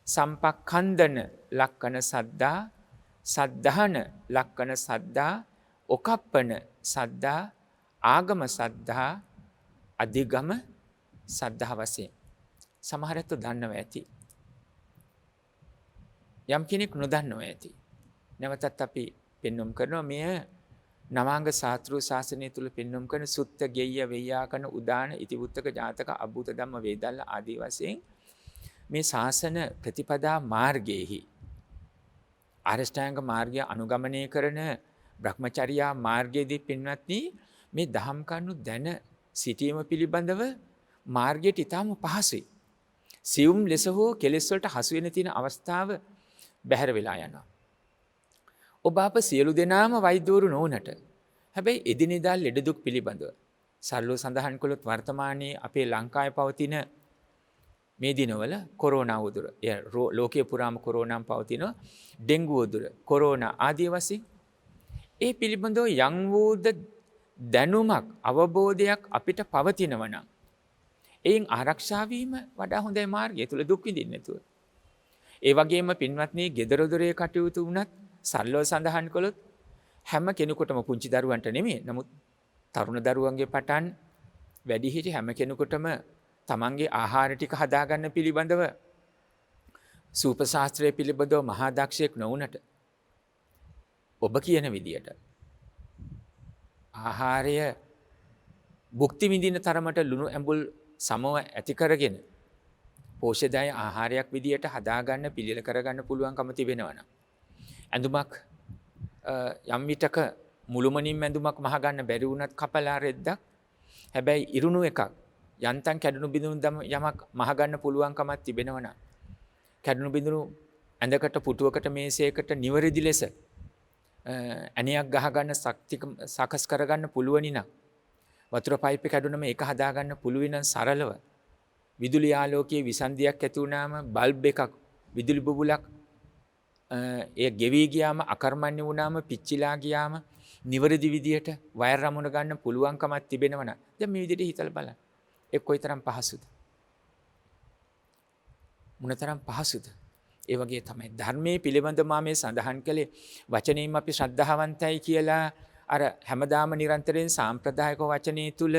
සම්පක්ඛන්දන ලක්කන සද්දා, සද්ධාන ලක්කන සද්දා, ඔකප්පන සද්දා, ආගම සද්ධා, අධිගම සද්ධා වශයෙන්. සමහර අය දන්නව ඇති. යම් කෙනෙක් නොදන්නව ඇති. නැවතත් අපි පෙන්වුම් කරනවා මෙය නවාංග සාත්‍රු ශාසනය තුල පෙන්වුම් කරන සුත්ත ගෙය්‍ය වෙය්‍යාකන උදාන ඉතිවුත්තක ජාතක අභූත ධම්ම වේදල්ල ආදී වශයෙන් මේ ශාසන ප්‍රතිපදා මාර්ගයේහි ආරෂ්ඨාංග මාර්ගය අනුගමනය කරන බ්‍රහ්මචර්යා මාර්ගයේදී පින්වත්නි මේ දහම් කරුණු දැන සිටීම පිළිබඳව මාර්ගයට ඊටම පහසුයි. සියුම් ලෙස හෝ කෙලෙස් වලට හසු වෙන තියෙන අවස්ථාව බැහැර වෙලා යනවා. ඔබ අප සියලු දෙනාම වෛද්‍යවරු නොවනට හැබැයි එදිනෙදා ලෙඩ දුක් පිළිබඳව සරලව සඳහන් කළොත් වර්තමානයේ අපේ ලංකාවේ පවතින මේ දිනවල කොරෝනා උදුර ලෝකයේ පුරාම කොරෝනාම් පවතින ඩෙන්ගු උදුර කොරෝනා ආදී වශයෙන් ඒ පිළිබඳව යම් වූද දැනුමක් අවබෝධයක් අපිට පවතිනවා නම් එයින් ආරක්ෂා වීම වඩා හොඳයි මාර්ගය තුල දුක් විඳින්න නැතුව. ඒ වගේම පින්වත්නි gedara dore කටයුතු වුණත් සරලව සඳහන් කළොත් හැම කෙනෙකුටම පුංචි දරුවන්ට නෙමෙයි. නමුත් තරුණ දරුවන්ගේ පටන් වැඩිහිටි හැම කෙනෙකුටම තමන්ගේ ආහාර ටික හදාගන්න පිළිබඳව සූප ශාස්ත්‍රය පිළිබඳව මහා දක්ෂයෙක් නොවුනට ඔබ කියන විදියට ආහාරය භුක්ති විඳින තරමට ලුණු ඇඹුල් සමව ඇති කරගෙන පෝෂ්‍යදාය ආහාරයක් විදියට හදාගන්න පිළිල කරගන්න පුළුවන්කම තිබෙනවා නම් ඇඳුමක් යම් විටක මුළුමනින් ඇඳුමක් මහගන්න බැරි වුණත් කපලා රෙද්දක් හැබැයි ඉරුණු එකක් යන්තම් කැඩුණු බිඳුණු යමක් මහගන්න පුළුවන්කමක් තිබෙනවා නම් කැඩුණු බිඳුණු ඇඳකට පුටුවකට මේසයකට නිවැරදි ලෙස ඇණයක් ගහගන්න සකස් කරගන්න පුළුවනි නම් වතුර පයිප් එක කැඩුනම ඒක හදාගන්න පුළුවන් නම් සරලව විදුලි ආලෝකයේ විසන්ධියක් ඇති වුණාම බල්බ් එකක් විදුලි බුබුලක් ඒ ගෙවි ගියාම අකර්මණ්‍ය වුණාම පිච්චිලා ගියාම නිවැරදි විදියට වයර් රමුණ ගන්න පුළුවන්කමක් තිබෙනවා නම් දැන් මේ විදිහට හිතලා බලන්න ඒ කොයිතරම් පහසුද මොනතරම් පහසුද ඒ වගේ තමයි ධර්මයේ පිළිබඳව මේ සඳහන් කළේ වචනයෙන් අපි ශ්‍රද්ධාවන්තයි කියලා අර හැමදාම නිරන්තරයෙන් සාම්ප්‍රදායික වචනේ තුල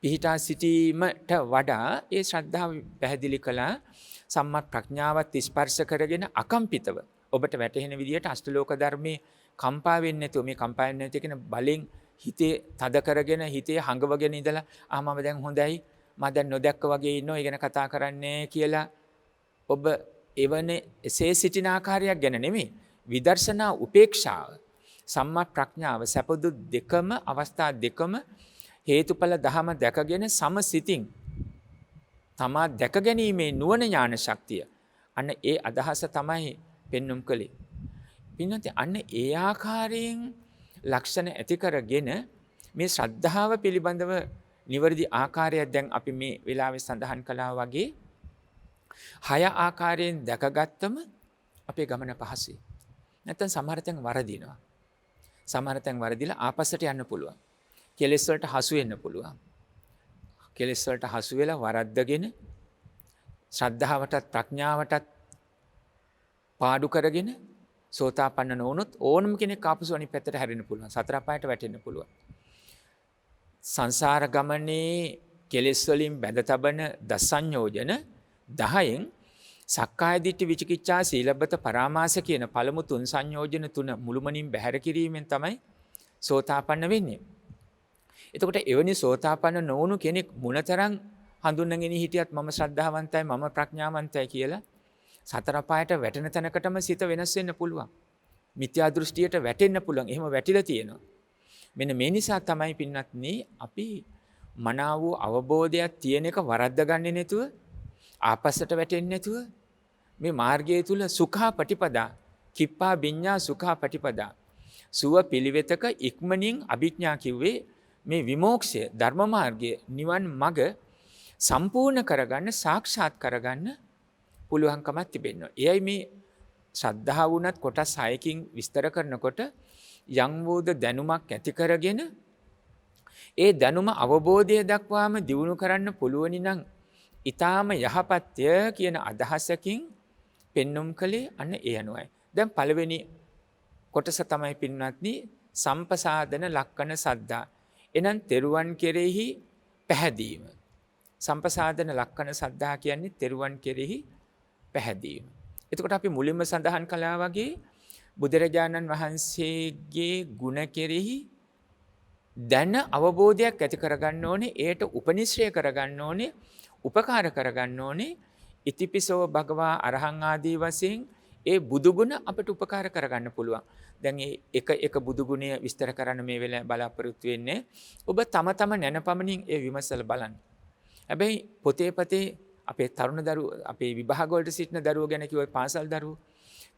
පිහිටා සිටීමට වඩා ඒ ශ්‍රද්ධාව පැහැදිලි කළා සම්මා ප්‍රඥාවත් ස්පර්ශ කරගෙන අකම්පිතව ඔබට වැටහෙන විදියට අෂ්ටලෝක ධර්මයේ කම්පා වෙන්නේ නැතුව මේ කම්පා වෙන්නේ නැති කියන බලෙන් හිතේ තද කරගෙන හිතේ හඟවගෙන ඉඳලා මම දැන් හොඳයි මම දැන් නොදැක්ක වගේ ඉන්නවා ඒ ගැන කතා කරන්නේ කියලා ඔබ එවනේ එසේ සිටින ආකාරයක් ගැන නෙමෙයි විදර්ශනා උපේක්ෂාව සම්මා ප්‍රඥාව සපදු දෙකම අවස්ථා දෙකම හේතුඵල ධම දැකගෙන සමසිතින් තමා දැක ගැනීමේ නුවණ ඥාන ශක්තිය අන්න ඒ අදහස තමයි පෙන්눔 කළේ. පින්නත් අන්න ඒ ආකාරයෙන් ලක්ෂණ ඇති කරගෙන මේ ශ්‍රද්ධාව පිළිබඳව නිවැරදි ආකාරයක් දැන් අපි මේ වෙලාවේ සඳහන් කළා වගේ 6 ආකාරයෙන් දැකගත්තම අපේ ගමන පහසුයි. නැත්නම් සමහර තැන් වරදිනවා. සමහර තැන් වරදිලා ආපස්සට යන්න පුළුවන්. කෙලෙස් වලට හසු වෙන්න පුළුවන්. කෙලෙස් වලට හසු වෙලා වරද්දගෙන ශ්‍රද්ධාවටත් ප්‍රඥාවටත් පාඩු කරගෙන සෝතාපන්න නොවුනොත් ඕනම කෙනෙක් ආපසු අනිත් පැත්තට හැරෙන්න පුළුවන්. සතර පායට වැටෙන්න පුළුවන්. සංසාර ගමනේ කෙලෙස් වලින් බැඳ තබන දසඤ්ඤෝජන 10න් සක්කාය දිට්ඨි විචිකිච්ඡා සීලබ්බත පරාමාස කියන පළමු 3 සංයෝජන 3 මුළුමනින් බැහැර කිරීමෙන් තමයි සෝතාපන්න වෙන්නේ. එතකොට එවැනි සෝතාපන්න නොවුණු කෙනෙක් මොනතරම් හඳුන්වගෙන හිටියත් මම ශ්‍රද්ධාවන්තයි මම ප්‍රඥාවන්තයි කියලා සතර පායට වැටෙන තැනකටම සිත වෙනස් වෙන්න පුළුවන්. මිත්‍යා දෘෂ්ටියට වැටෙන්න පුළුවන්. එහෙම වැටිලා තියෙනවා. මෙන්න මේ නිසා තමයි පින්වත්නි අපි මනාව වූ අවබෝධයක් තියෙන එක වරද්ද ගන්නේ නැතුව ආපස්සට වැටෙන්නේ නැතුව මේ මාර්ගය තුල සුඛා පටිපදා කිප්පා විඤ්ඤා සුඛා පටිපදා සුව පිළිවෙතක ඉක්මනින් අභිඥා කිව්වේ මේ විමෝක්ෂය ධර්ම මාර්ගය නිවන් මඟ සම්පූර්ණ කරගන්න සාක්ෂාත් කරගන්න පුළුවන්කමක් තිබෙනවා. එයයි මේ ශ්‍රද්ධාව වුණත් කොටස් 6කින් විස්තර කරනකොට යම් වූද දැනුමක් ඇති කරගෙන ඒ දැනුම අවබෝධය දක්වාම දියුණු කරන්න පුළුවනි නම් ඊටාම යහපත්ය කියන අදහසකින් පෙන්눔 කළේ අන්න ඒ අනුවයි. දැන් පළවෙනි කොටස තමයි පින්වත්නි සම්පසාදන ලක්කන සද්ධා. එනම් තෙරුවන් කෙරෙහි පැහැදීම. සම්පසාදන ලක්කන සද්ධා කියන්නේ තෙරුවන් කෙරෙහි පැහැදීම. එතකොට අපි මුලින්ම සඳහන් කළා වගේ බුදුරජාණන් වහන්සේගේ ගුණ කෙරෙහි දැන අවබෝධයක් ඇති කරගන්න ඕනේ. ඒට උපනිශ්‍රය කරගන්න ඕනේ. උපකාර කරගන්න ඕනේ. ඉතිපිසෝ භගවා අරහං ආදී වශයෙන් ඒ බුදු ගුණ අපට උපකාර කරගන්න පුළුවන්. දැන් එක බුදු ගුණය විස්තර කරන්න මේ වෙලාවේ බලාපොරොත්තු වෙන්නේ. ඔබ තම නැනපමණින් ඒ විමසලා බලන්න. හැබැයි පොතේ අපේ තරුණ දරුවෝ අපේ විභාග වලට සිටින දරුවෝ ගැන කිව්වොත් පාසල් දරුවෝ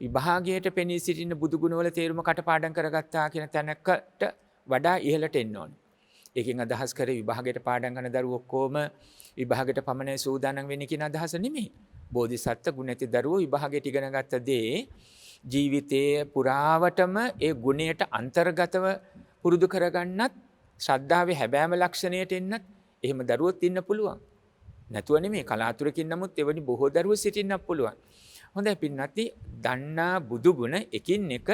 විභාගයට පෙනී සිටින බුදු ගුණ වල තේරුම කටපාඩම් කරගත්තා කියන තැනකට වඩා ඉහළට එන්න ඕනේ. ඒකෙන් අදහස් කරේ විභාගයට පාඩම් කරන දරුවෝ ඔක්කොම විභාගයට පමණයි සූදානම් වෙන්නේ කියන අදහස නෙමෙයි. බෝධිසත්ත්ව ගුණ ඇති දරුවෝ විභාගයට ඉගෙන ගත්ත දේ ජීවිතයේ පුරාවටම ඒ ගුණයට අන්තර්ගතව පුරුදු කරගන්නත් ශ්‍රද්ධාවේ හැබෑම ලක්ෂණයට එන්නත් එහෙම දරුවොත් ඉන්න පුළුවන්. නැතුව නෙමෙයි කලාතුරකින් නමුත් එවැනි බොහෝ දරුවෝ සිටින්නත් පුළුවන්. හොඳයි පින්වත්නි දන්නා බුදු ගුණ එකින් එක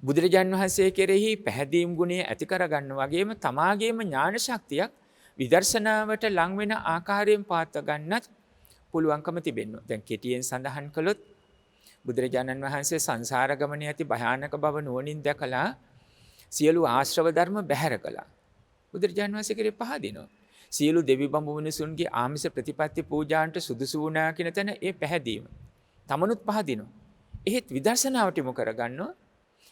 බුදුරජාන් වහන්සේ කෙරෙහි පැහැදීම් ගුණය ඇති කරගන්න වගේම තමාගේම ඥාන ශක්තියක් විදර්ශනාවට ලං වෙන ආකාරයෙන් පාත්ව ගන්නත් පුළුවන්කම තිබෙනවා. දැන් කෙටියෙන් සඳහන් කළොත් බුදුරජාණන් වහන්සේ සංසාර ගමනේ ඇති භයානක බව නුවණින් දැකලා සියලු ආශ්‍රව ධර්ම බැහැර කළා. බුදුරජාණන් වහන්සේ කෙරෙහි පහදිනවා. සියලු දෙවි බඹ මිනිසුන්ගේ ආමිෂ ප්‍රතිපත්ති පූජාන්ට සුදුසු වුණා කියන තැන ඒ පැහැදීම. තමනුත් පහදිනවා. එහෙත් විදර්ශනාවට යොමු කරගන්නවා.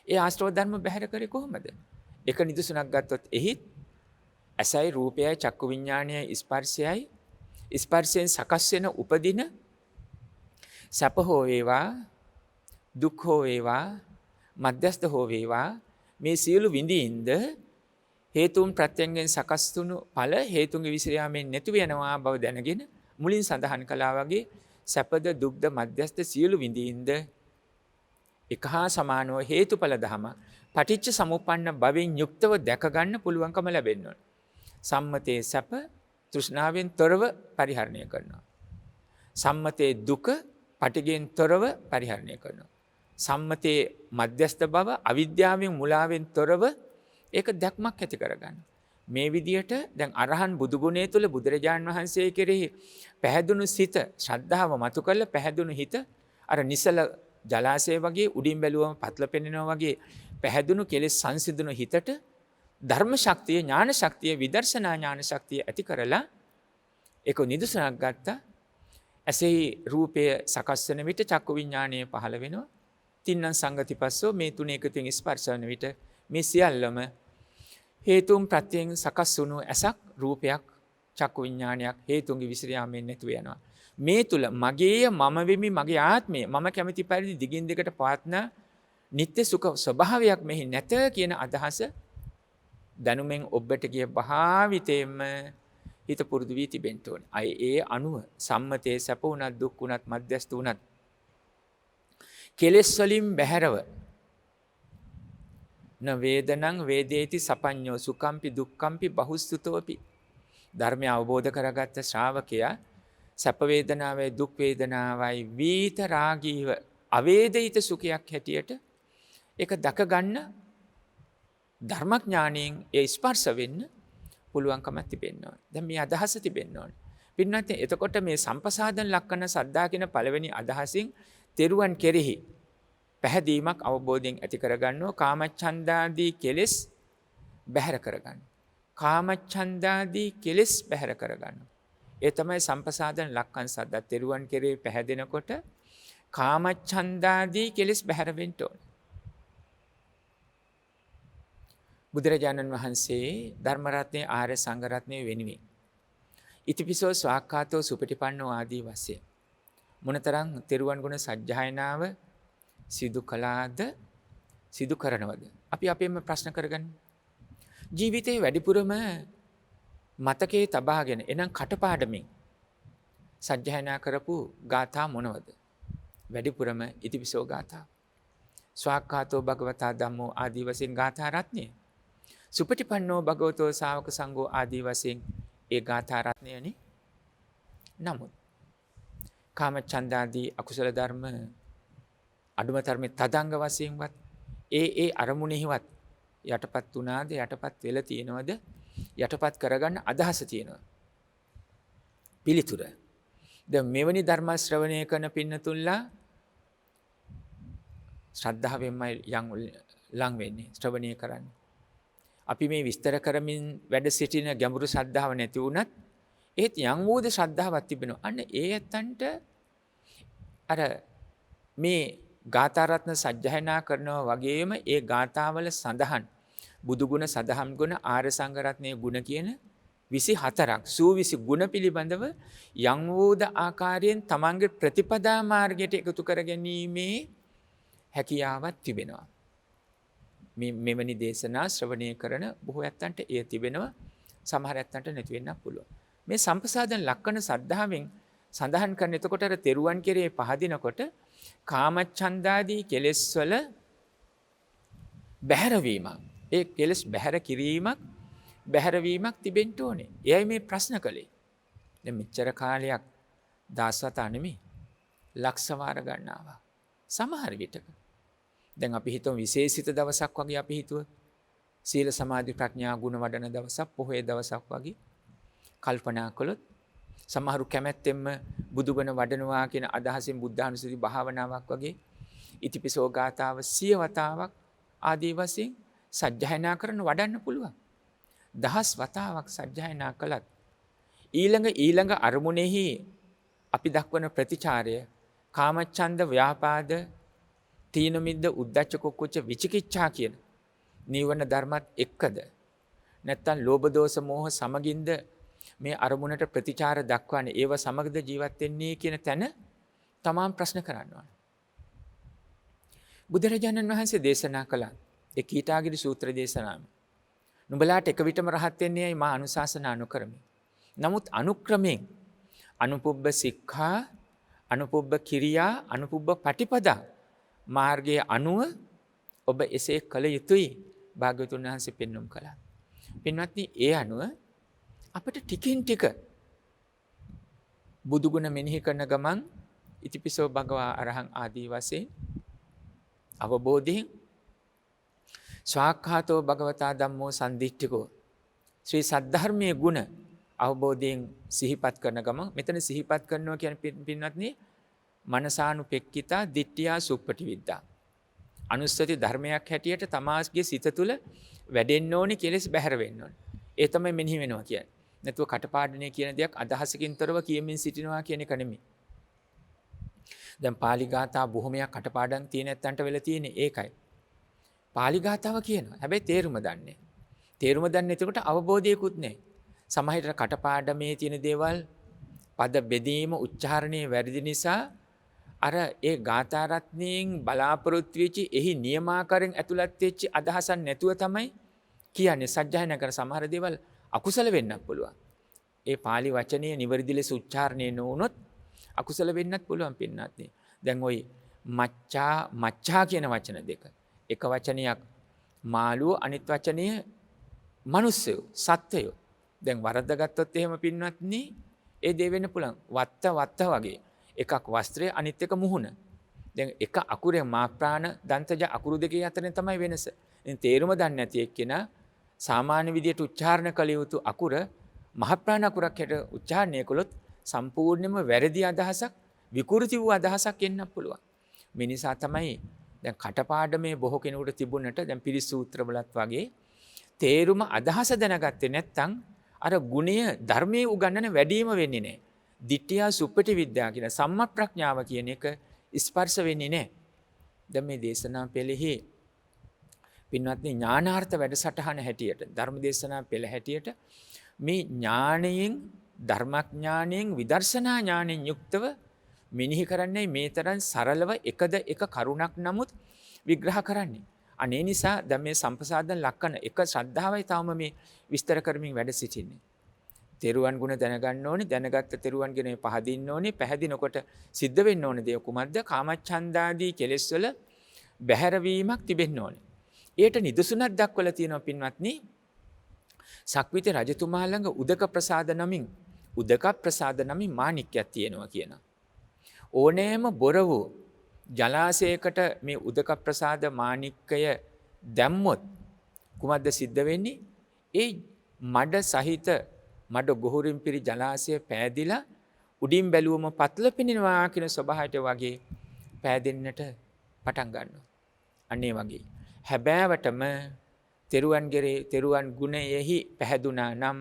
ඒ ආශ්‍රව ධර්ම බැහැර කරේ කොහොමද? එක නිදසුනක් ගත්තොත් එහිත් ඇසයි රූපයයි චක්කු විඥානයයි ස්පර්ශයයි ස්පර්ශයෙන් සකස් වෙන උපදින සැප හෝ වේවා දුක් හෝ වේවා මධ්‍යස්ථ හෝ වේවා මේ සියලු විඳින්ද හේතුන් ප්‍රත්‍යයෙන් සකස් වුණු ඵල හේතුන්ගේ විසිරයාමෙන් නැති වෙනවා බව දැනගෙන මුලින් සඳහන් කළා වගේ සැපද දුක්ද මධ්‍යස්ථ සියලු විඳින්ද එක හා සමානව හේතුඵල ධම පටිච්ච සමුප්පන්න භවෙන් යුක්තව දැක ගන්න පුළුවන්කම ලැබෙනවා. සම්මතේ සැප තෘෂ්ණාවෙන් තොරව පරිහරණය කරනවා. සම්මතේ දුක පටිගෙන් තොරව පරිහරණය කරනවා. සම්මතේ මධ්‍යස්ථ බව අවිද්‍යාවෙන් මුලාවෙන් තොරව ඒක දැක්මක් ඇති කරගන්න. මේ විදියට දැන් අරහන් බුදු ගුණය තුළ බුදුරජාන් වහන්සේ කෙරෙහි පැහැදුණු සිත ශ්‍රද්ධාව මතු කරලා පැහැදුණු හිත අර නිසල ජලාශය වගේ උඩින් බැලුවම පත්ල පෙනෙනවා වගේ පැහැදුණු කෙලෙස් සංසිඳුණු හිතට ධර්ම ශක්තිය ඥාන ශක්තිය විදර්ශනා ඥාන ශක්තිය ඇති කරලා ඒක නිදසුනක් ගත්තා. ඇසෙහි රූපය සකස් වෙන විට චක්කු විඥානය පහළ වෙනවා. තින්නම් සංගතිපස්සෝ මේ තුන එකතුවෙන් ස්පර්ශ වන විට මේ සියල්ලම හේතුන් ප්‍රත්‍යයෙන් සකස් වුණු ඇසක් රූපයක් චක්කු විඥානයක් හේතුන්ගේ විසිරයාමෙන් නැතුව යනවා. මේ තුල මගේ මම වෙමි මගේ ආත්මය මම කැමති පරිදි දිගින් දිගට පවත්න නිත්‍ය සුඛ ස්වභාවයක් මෙහි නැත කියන අදහස දැනුමෙන් ඔබට ගිය භාවිතයෙන්ම හිත පුරුදු වී තිබෙන්න ඕනේ. අය ඒ අනුව සම්මතයේ සැප උනත් දුක් උනත් මධ්‍යස්ථ උනත් කෙලෙස් වලින් බැහැරව න වේදනං වේදේති සපඤ්ඤෝ සුඛම්පි දුක්ඛම්පි බහුස්තුතෝපි ධර්මය අවබෝධ කරගත්ත ශ්‍රාවකයා සැප වේදනාවයි දුක් වේදනාවයි වීත රාගීව අවේදිත සුඛයක් හැටියට ඒක දක ගන්න ධර්මඥාණයෙන් ඒ ස්පර්ශ වෙන්න පුළුවන්කමක් තිබෙන්න ඕනේ. දැන් මේ අදහස තිබෙන්න ඕනේ. පින්නත් එතකොට මේ සම්පසාදන ලක්කන සද්දා කියන පළවෙනි අදහසින් තෙරුවන් කෙරෙහි පැහැදීමක් අවබෝධයෙන් ඇති කරගන්නවා. කාමච්ඡන්දාදී කෙලෙස් බැහැර කරගන්න. කාමච්ඡන්දාදී කෙලෙස් බැහැර කරගන්න. ඒ තමයි සම්පසාදන ලක්කන සද්දා. තෙරුවන් කෙරෙහි පැහැදෙනකොට කාමච්ඡන්දාදී කෙලෙස් බැහැර වෙන්න ඕනේ. බුදුරජාණන් වහන්සේ ධර්ම රත්නයේ ආර්ය සංඝ රත්නයේ වෙනුවෙන් ඉතිපිසෝ ස්වාක්ඛාතෝ සුපටිපන්නෝ ආදී වශයෙන් මොනතරම් තෙරුවන් ගුණ සජ්ජායනාව සිදු කළාද සිදු කරනවද? අපි අපේම ප්‍රශ්න කරගන්න. ජීවිතේ වැඩිපුරම මතකයේ තබාගෙන එනම් කටපාඩමින් සජ්ජායනා කරපු ගාථා මොනවද? වැඩිපුරම ඉතිපිසෝ ගාථා. ස්වාක්ඛාතෝ භගවතා ධම්මෝ ආදී වශයෙන් ගාථා රත්නය. සුපටිපන්නෝ භගවතෝ ශා วก සංඝෝ ආදී වශයෙන් ඒ ගාථා රත්නයනේ. නමුත් කාමච්ඡන්දාදී අකුසල ධර්ම අඩුම තරමේ තදංග වශයෙන්වත් ඒ අරමුණෙහිවත් යටපත් වුණාද, යටපත් වෙලා තියෙනවද, යටපත් කරගන්න අදහස තියෙනවා. පිළිතුර. දැන් මෙවැනි ධර්ම ශ්‍රවණය කරන පින්නතුල්ලා ශ්‍රද්ධාවෙන්මයි ලං වෙන්නේ ශ්‍රවණය කරන්නේ. අපි මේ විස්තර කරමින් වැඩ සිටින ගැඹුරු ශ්‍රද්ධාව නැති වුණත් ඒත් යම් වූද ශ්‍රද්ධාවක් තිබෙනවා. අන්න ඒ ඇත්තන්ට අර මේ ගාථා රත්න සජ්ජායනා කරනවා වගේම ඒ ගාථාවල සඳහන් බුදු ගුණ, සදහම් ගුණ, ආර්ය සංඝ රත්නයේ ගුණ කියන 24ක් සූවිසි ගුණ පිළිබඳව යම් වූද ආකාරයෙන් තමන්ගේ ප්‍රතිපදා මාර්ගයට එකතු කර ගැනීමේ හැකියාවක් තිබෙනවා. මෙවැනි දේශනා ශ්‍රවණය කරන බොහෝ ඇත්තන්ට එය තිබෙනවා. සමහර ඇත්තන්ට නැති වෙන්නත් පුළුවන්. මේ සම්පසාදන ලක්ෂණ සද්ධාවෙන් සඳහන් කරන එතකොට අර තෙරුවන් කෙරේ පහදිනකොට කාමච්ඡන්දාදී කෙලෙස් වල බැහැරවීමක්, ඒ කෙලෙස් බැහැර කිරීමක්, බැහැරවීමක් තිබෙන්න ඕනේ. එයයි මේ ප්‍රශ්න කළේ. දැන් මෙච්චර කාලයක් දාසවත නෙමෙයි ලක්ෂ වාර ගන්නවා. සමහර විටක දැන් අපි හිතමු විශේෂිත දවසක් වගේ අපි හිතුව සීල සමාධි ප්‍රඥා ගුණ වඩන දවසක්, පොහොය දවසක් වගේ කල්පනා කළොත් සමහරු කැමැත්තෙන්ම බුදුගුණ වඩනවා කියන අදහසින් බුද්ධානුස්සති භාවනාවක් වගේ ඉතිපිසෝ ගාථාව 100 වතාවක් ආදී වශයෙන් සජ්ජායනා කරන වඩන්න පුළුවන්. 10 වතාවක් සජ්ජායනා කළත් ඊළඟ අරමුණෙහි අපි දක්වන ප්‍රතිචාරය කාමච්ඡන්ද, ව්‍යාපාද, තීන මිද්ද, උද්ධච්ච කුක්කුච්ච විචිකිච්ඡා කියන නීවරණ ධර්මත් එක්කද නැත්නම් ලෝභ දෝෂ මෝහ සමගින්ද මේ අරමුණට ප්‍රතිචාර දක්වන්නේ, ඒව සමගද ජීවත් වෙන්නේ කියන තැන තමාම් ප්‍රශ්න කරනවා. බුදුරජාණන් වහන්සේ දේශනා කළා ඒ කීටාගිරි සූත්‍ර දේශනාව. නුඹලාට එක විටම රහත් වෙන්නේයි මා අනුශාසනා නොකරමි. නමුත් අනුක්‍රමයෙන් අනුපුබ්බ සික්ඛා, අනුපුබ්බ කිරියා, අනුපුබ්බ පටිපදා මාර්ගයේ අනුව ඔබ එසේ කළ යුතුයි භාග්‍යවතුන් වහන්සේ පෙන්වුම් කළා. පින්වත්නි, ඒ අනුව අපිට ටිකින් ටික බුදුගුණ මෙනෙහි කරන ගමන් ඉතිපිසෝ භගවා අරහං ආදී වශයෙන් අවබෝධයෙන් ස්වාක්ඛාතෝ භගවතා ධම්මෝ සම්දිට්ඨිකෝ ශ්‍රී සද්ධර්මයේ ගුණ අවබෝධයෙන් සිහිපත් කරන ගමන්, මෙතන සිහිපත් කරනවා කියන්නේ පින්වත්නි මනසානුපෙක්කිතා දිට්ඨියා සුප්පටිවිද්දා. අනුස්සති ධර්මයක් හැටියට තමාගේ සිත තුළ වැඩෙන්න ඕනි, කෙලෙස් බැහැර වෙන්න ඕනි. ඒ තමයි මෙනෙහි වෙනවා කියන්නේ. නැතුව කටපාඩනේ කියන දෙයක් අදහසකින් තොරව කියමින් සිටිනවා කියන එක නෙමෙයි. දැන් පාලි ගාථා බොහොමයක් කටපාඩම් තියෙන නැත්තන්ට වෙලා තියෙන්නේ ඒකයි. පාලි ගාථාව කියනවා. හැබැයි තේරුම දන්නේ. තේරුම දන්නේ එතකොට අවබෝධයකුත් නැහැ. සමහරට කටපාඩමේ තියෙන දේවල් පද බෙදීම, උච්චාරණයේ වැරදි නිසා අර ඒ ගාථා රත්නයෙන් බලාපොරොත්තු වෙච්ච එහි නියමාකාරයෙන් ඇතුළත් වෙච්ච අදහසක් නැතුව තමයි කියන්නේ. සජ්ජායනා කර සමහර දේවල් අකුසල වෙන්නත් පුළුවන්. ඒ පාලි වචනයේ නිවැරදි ලෙස උච්චාරණය නොවුනොත් අකුසල වෙන්නත් පුළුවන් පින්නත්. දැන් ওই මච්ඡා කියන වචන දෙක. එක වචනයක් මාළුව, අනිත් වචනය මිනිස්සු, සත්වයෝ. දැන් වරද්ද ගත්තොත් එහෙම පින්නත්නි ඒ දේ වෙන්න පුළුවන්. වත්ත වගේ. එකක් වස්ත්‍රය, අනිත් එක මුහුණ. දැන් එක අකුරේ මා ප්‍රාණ දන්තජ අකුරු දෙකේ අතරින් තමයි වෙනස. ඉතින් තේරුම දන්නේ නැති එක්කෙනා සාමාන්‍ය විදියට උච්චාරණ කළ යුතු අකුර මහ ප්‍රාණ අකුරක් හැට උච්චාරණය කළොත් සම්පූර්ණයෙන්ම වැරදි අදහසක්, විකෘති වූ අදහසක් එන්න පුළුවන්. මේ නිසා තමයි දැන් කටපාඩමේ බොහෝ කෙනෙකුට තිබුණට දැන් පිරිස් සූත්‍රවලත් වගේ තේරුම අදහස දැනගත්තේ නැත්නම් අර ගුණය ධර්මයේ උගන්නන වැඩිම වෙන්නේ නැහැ. දිට්ඨියා සුප්පටි විද්‍යා කියන සම්මා ප්‍රඥාව කියන එක ස්පර්ශ වෙන්නේ නැහැ. දැන් මේ දේශනා පෙළෙහි පින්වත්නි ඥානාර්ථ වැඩසටහන හැටියට, ධර්ම දේශනා පෙළ හැටියට මේ ඥාණයෙන්, ධර්මඥාණයෙන්, විදර්ශනා ඥාණයෙන් යුක්තව මෙනෙහි කරන්නේ මේ තරම් සරලව එකද එක කරුණක් නමුත් විග්‍රහ කරන්නේ. අනේ නිසා දැන් මේ සම්ප්‍රසාදන ලක්ෂණ එක ශ්‍රද්ධාවයි තාම මේ විස්තර කරමින් වැඩ සිටින්නේ. තෙරුවන් ගුණ දැනගන්න ඕනේ, දැනගත්ත තෙරුවන් ගැන පහදින්න ඕනේ, පැහැදිනකොට සිද්ධ වෙන්න ඕනේ දේ කුමක්ද? කාමච්ඡන්දාදී කෙලෙස් වල බැහැරවීමක් තිබෙන්න ඕනේ. ඒට නිදසුනක් දක්වලා තියෙනවා පින්වත්නි. සක්විති රජතුමා ළඟ උදක ප්‍රසාද නමින් මාණික්කයක් තියෙනවා කියන. ඕනෑම බොර වූ ජලාශයකට මේ උදක ප්‍රසාද මාණික්කය දැම්මොත් කුමක්ද සිද්ධ වෙන්නේ? ඒ මඩ සහිත මඩ ගොහුරින් පිරි ජලාශය පෑදිලා උඩින් බැලුවම පත්ල පෙනෙනවා කියන ස්වභාවයට වගේ පෑදෙන්නට පටන් ගන්නවා. අන්නේ වගේ. හැබෑවටම තෙරුවන් ගුණයෙහි පැහැදුනා නම්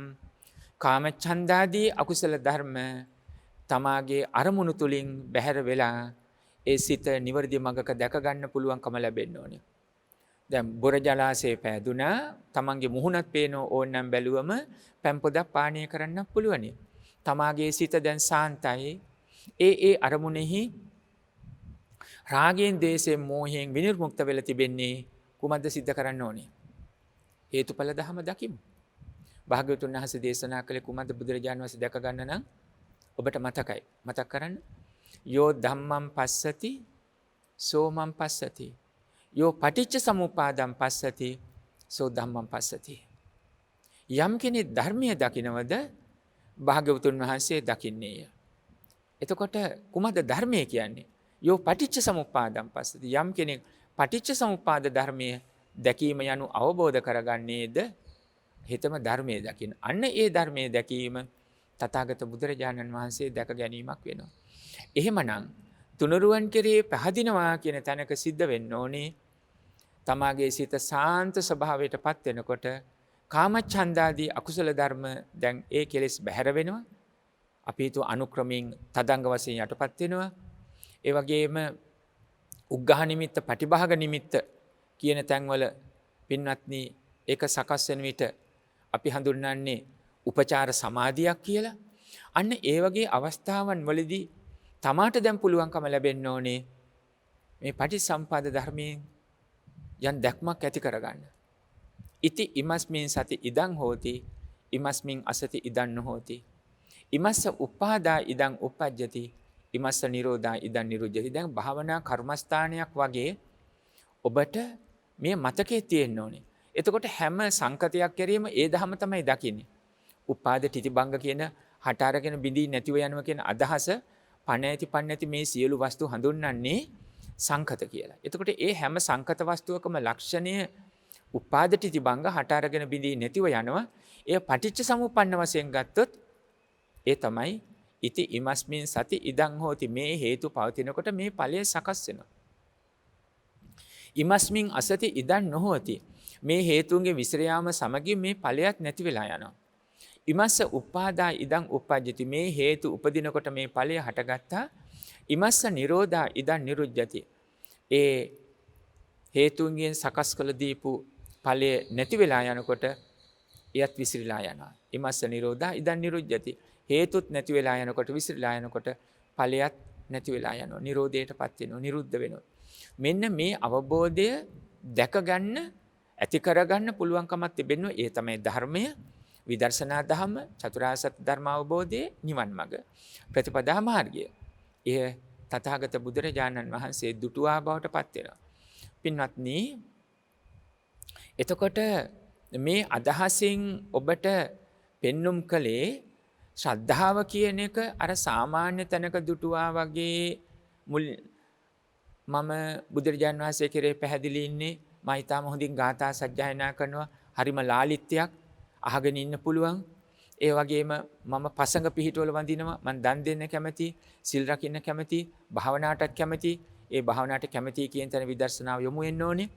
කාමච්ඡන්දාදී අකුසල ධර්ම තමාගේ අරමුණු තුලින් බැහැර වෙලා ඒ සිත නිවර්දි මඟක දැක ගන්න පුළුවන්කම ලැබෙන්න ඕනේ. දැන් බොර ජලාශයේ පෑදුනා තමන්ගේ මුහුණත් පේන ඕනනම් බැලුවම පැන් පොදක් පානීය කරන්න පුළුවනි. තමාගේ සිත දැන් සාන්තයි. ඒ අරමුණෙහි රාගයෙන්, ද්වේෂයෙන්, මෝහයෙන් විනිර්මුක්ත වෙලා තිබෙන්නේ කුමක්ද සිද්ධ කරන්න ඕනේ? හේතුඵල ධම දකිමු. භාග්‍යවතුන් වහන්සේ දේශනා කළේ කුමක්ද? බුදුරජාණන් වහන්සේ දැක ගන්න නම් ඔබට මතකයි. මතක් කරන්න. යෝ ධම්මං පස්සති සෝමං පස්සති. යෝ පටිච්ච සමුප්පාදං පස්සති සෝ ධම්මං පස්සති. යම් කෙනෙක් ධර්මය දකිනවද භාග්‍යවතුන් වහන්සේ දකින්නේය. එතකොට කුමක්ද ධර්මය කියන්නේ? යෝ පටිච්ච සමුප්පාදං පස්සති. යම් කෙනෙක් පටිච්ච සමුප්පාද ධර්මය දැකීම යනු අවබෝධ කරගන්නේද හිතම ධර්මයේ දකින්න. අන්න ඒ ධර්මයේ දැකීම තථාගත බුදුරජාණන් වහන්සේ දැක ගැනීමක් වෙනවා. එහෙමනම් තුනුරුවන් කෙරේ පහදිනවා කියන තැනක සිද්ධ වෙන්න ඕනේ. තමාගේ සිත සාන්ත ස්වභාවයට පත් වෙනකොට කාමච්ඡන්දාදී අකුසල ධර්ම දැන් ඒ කෙලෙස් බැහැර වෙනවා. අපි හිතුව අනුක්‍රමයෙන් තදංග වශයෙන් යටපත් වෙනවා. ඒ වගේම උග්ඝහ නිමිත්ත, පටිභාග නිමිත්ත කියන තැන්වල පින්වත්නි ඒක සකස් වෙන විට අපි හඳුන්වන්නේ උපචාර සමාධියක් කියලා. අන්න ඒ වගේ අවස්ථාවන් වලදී තමාට දැන් පුළුවන්කම ලැබෙන්න ඕනේ මේ පටිච්චසමුප්පාද ධර්මයෙන් යම් දැක්මක් ඇති කරගන්න. ඉති ඉමස්මින් සති ඉදං හෝති ඉමස්මින් අසති ඉදං නොහෝති. ඉමස්ස උපාදා ඉදං උපජ්ජති ඉමස්ස නිරෝධා ඉදං නිරුද්ධති. දැන් භාවනා කර්මස්ථානයක් වගේ ඔබට මේ මතකයේ තියෙන්න ඕනේ. එතකොට හැම සංකතයක් කෙරෙහිම ඒ ධම තමයි දකින්නේ. උපාද තිතිබංග කියන හට අරගෙන බිඳී නැතිව යනවා කියන අදහස පණ ඇති මේ සියලු වස්තු හඳුන්වන්නේ සංකත කියලා. එතකොට ඒ හැම සංකත වස්තුවකම ලක්ෂණය උපාද තිතිබංග හට අරගෙන බිඳී නැතිව යනවා. ඒ පටිච්ච සමුප්පන්න වශයෙන් ගත්තොත් ඒ තමයි ඉති ඉමස්මින් සති ඉදං හෝති. මේ හේතු පවතිනකොට මේ ඵලය සකස් වෙනවා. ඉමස්මින් අසති ඉදං නොහෝති. මේ හේතුන්ගේ විසිර යාම සමගින් මේ ඵලයක් නැති වෙලා යනවා. ඉමස්ස උපාදා ඉදං උපජ්ජති. මේ හේතු උපදිනකොට මේ ඵලය හටගත්තා. ඉමස්ස නිරෝධා ඉදං නිරුද්ධති. ඒ හේතුන්ගෙන් සකස් කළ දීපු ඵලය නැති වෙලා යනකොට එයත් විසිරලා යනවා. ඉමස්ස නිරෝධා ඉදං නිරුද්ධති. හේතුත් නැති වෙලා යනකොට විසිරලා යනකොට ඵලයත් නැති වෙලා යනවා. නිරෝධයටපත් වෙනවා, නිරුද්ධ වෙනවා. මෙන්න මේ අවබෝධය දැක ගන්න, ඇති කරගන්න පුළුවන්කමක් තිබෙනවා. ඒ තමයි ධර්මය, විදර්ශනා ධර්ම, චතුරාර්ය සත්‍ය ධර්ම අවබෝධයේ නිවන් මඟ, ප්‍රතිපදා මාර්ගය. එය තථාගත බුදුරජාණන් වහන්සේ දුටුවා බවට පත් වෙනවා. පින්වත්නි, එතකොට මේ අදහසින් ඔබට පෙන්눔 කළේ ශ්‍රද්ධාව කියන එක අර සාමාන්‍ය තැනක දුටුවා වගේ මම බුදුරජාණන් වහන්සේ කෙරේ පැහැදිලි ඉන්නේ. මම ඊටම හොඳින් ගාථා සජ්ජායනා කරනවා. හරිම ලාලිත්‍යයක් අහගෙන ඉන්න පුළුවන්. ඒ වගේම මම පසඟ පිහිටවල වඳිනවා. මම දන් දෙන්න කැමති, සිල් රකින්න කැමති, භාවනාවටත් කැමති. ඒ භාවනාවට කැමති කියන තැන විදර්ශනාව යොමු වෙන්න ඕනේ.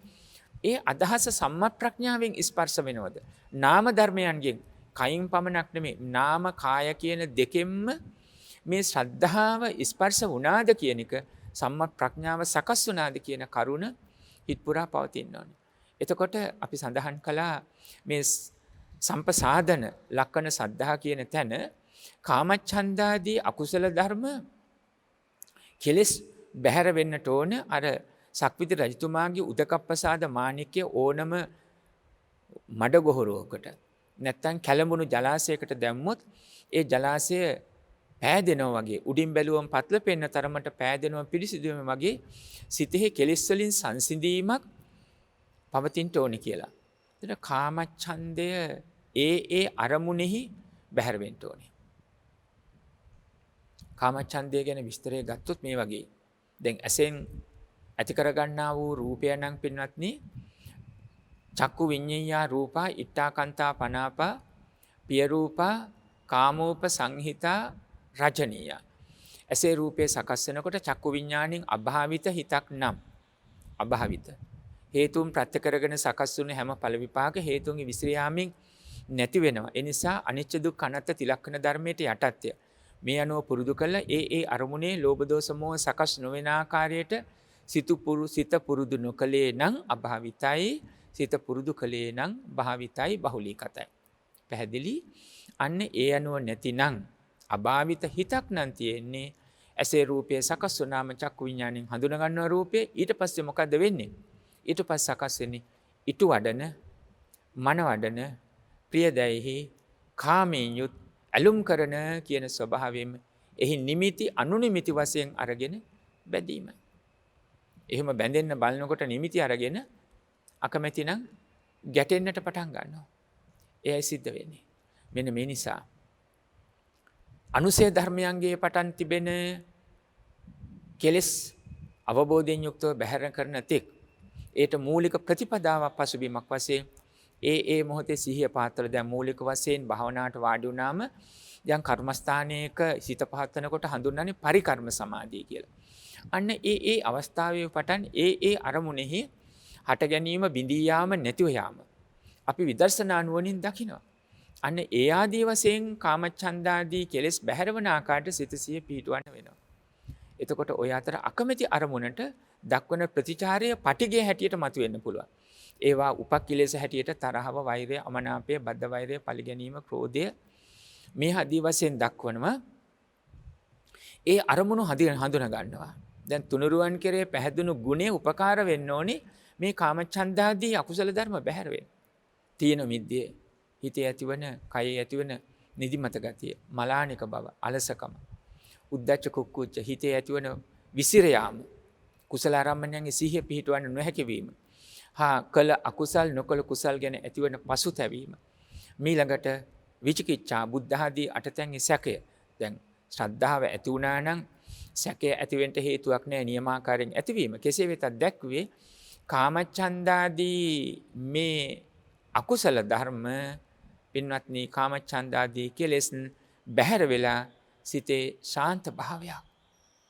ඒ අදහස සම්මා ප්‍රඥාවෙන් ස්පර්ශ වෙනවද? නාම ධර්මයන්ගෙන්, කයින් පමණක් නෙමෙයි, නාම කාය කියන දෙකෙන්ම මේ ශ්‍රද්ධාව ස්පර්ශ වුණාද කියන එක, සම්මා ප්‍රඥාව සකස් වුණාද කියන කරුණ හිත පුරා පවතින්න ඕනේ. එතකොට අපි සඳහන් කළා මේ සම්පසාදන ලක්කන සද්ධා කියන තැන කාමච්ඡන්දාදී අකුසල ධර්ම කෙලෙස් බැහැර වෙන්නට ඕන. අර සක්විති රජතුමාගේ උදකප්පසාද මාණික්‍ය ඕනම මඩගොහරුවකට නැත්තම් කැළඹුණු ජලාශයකට දැම්මොත් ඒ ජලාශය පෑදෙනවා වගේ උඩින් බැලුවම පත්ල පෙන්න තරමට පෑදෙනවා පිරිසිදුවම වගේ සිතෙහි කෙලෙස් වලින් සංසිඳීමක් පවතින්න ඕනි කියලා. එතන කාමච්ඡන්දය ඒ අරමුණෙහි බැහැර වෙන්න ඕනේ. කාමච්ඡන්දය ගැන විස්තරය ගත්තොත් මේ වගේ. දැන් ඇසෙන් ඇති කරගන්නා වූ රූපය නම් පින්වත්නි චක්කු විඤ්ඤාය රූපා ඉත්තාකන්තා පනාපා පිය රූපා කාමෝප සංහිතා රජනීය. ඇසේ රූපේ සකස් වෙනකොට චක්කු විඤ්ඤාණයෙන් අභාවිත හිතක් නම් අභාවිත හේතුන් ප්‍රත්‍ය කරගෙන සකස් වුණු හැම ඵල විපාක හේතුන්ගේ විශ්‍රියාමින් නැති වෙනවා. ඒ නිසා අනිච්ච දුක්ඛ අනාත්ම තිලක්ෂණ ධර්මයට යටත්ය. මේ අනුව පුරුදු කළා ඒ අරමුණේ ලෝභ දෝෂ මොහ සකස් නොවන ආකාරයට සිත පුරුදු නොකලේ නම් අභාවිතයි, සිත පුරුදු කලේ නම් භාවිතයි බහුලීකතයි. පැහැදිලි? අන්න ඒ අනුව නැතිනම් අභාවිත හිතක් නම් තියෙන්නේ. ඇසේ රූපයේ සකස් වුණාම චක්කු විඤ්ඤාණයෙන් හඳුනා ගන්නවා රූපේ. ඊට පස්සේ මොකද වෙන්නේ? ඊට පස්සේ සකස් වෙන්නේ ඊට වඩන මන වඩන ප්‍රියදයෙහි කාමයෙන් යුත් ඇලුම් කරන කියන ස්වභාවයෙන් එහි නිමිති අනුනිමිති වශයෙන් අරගෙන බැඳීම. එහෙම බැඳෙන්න බලනකොට නිමිති අරගෙන අකමැති නම් ගැටෙන්නට පටන් ගන්නවා. එයයි සිද්ධ වෙන්නේ. මෙන්න මේ නිසා අනුසය ධර්මයන්ගේ පටන් තිබෙන කෙලෙස් අවබෝධයෙන් යුක්තව බැහැර කරන තෙක් ඒට මූලික ප්‍රතිපදාවක් පසුබිමක් වශයෙන් ඒ මොහොතේ සිහිය පාත්‍ර දැන් මූලික වශයෙන් භාවනාවට වාඩි වුණාම දැන් කර්මස්ථානයක සිත පහත්වනකොට හඳුන්වන්නේ පරිකර්ම සමාධිය කියලා. අන්න ඒ අවස්ථාවේ පටන් ඒ අරමුණෙහි හට ගැනීම බිඳී යාම නැතිව යාම අපි විදර්ශනා නුවණින් දකිනවා. අන්න ඒ ආදී වශයෙන් කාමච්ඡන්දාදී කෙලෙස් බැහැරවන ආකාරයට සිත සිය පිහිටවන්න වෙනවා. එතකොට ඔය අතර අකමැති අරමුණට දක්වන ප්‍රතිචාරය පටිගය හැටියට මතුවෙන්න පුළුවන්. ඒවා උපක්ඛිලේශ හැටියට තරහව, වෛරය, අමනාපය, බද්ධ වෛරය, පරිගැනීම, ක්‍රෝධය මේ ආදී වශයෙන් දක්වනවා. ඒ අරමුණු හඳුනා ගන්නවා. දැන් තුනුරුවන් කෙරේ පැහැදුණු ගුණේ උපකාර වෙන්න ඕනේ මේ කාමච්ඡන්දාදී අකුසල ධර්ම බැහැර වෙන්න. තීන මිද්දේ හිතේ ඇතිවන, කයේ ඇතිවන නිදිමත ගතිය, මලානික බව, අලසකම, උද්දච්ච කුක්කුච්ච හිතේ ඇතිවන විසිර යාම, කුසල ආරම්මණයන්ගේ සිහිය පිහිටවන්න නොහැකි වීම, කළ අකුසල් නොකළ කුසල් ගැන ඇතිවන පසුතැවීම, මීළඟට විචිකිච්ඡා, බුද්ධ ආදී අටතැන්ගේ සැකය. දැන් ශ්‍රද්ධාව ඇති වුණා නම් සැකය ඇතිවෙන්න හේතුවක් නැහැ, නියමාකාරයෙන් ඇතිවීම. කෙසේ වෙතත් දැක්වේ කාමච්ඡන්දාදී මේ අකුසල ධර්ම පින්වත්නි කාමච්ඡන්දාදී කෙලෙස් බැහැර වෙලා සිතේ ශාන්ත භාවයක්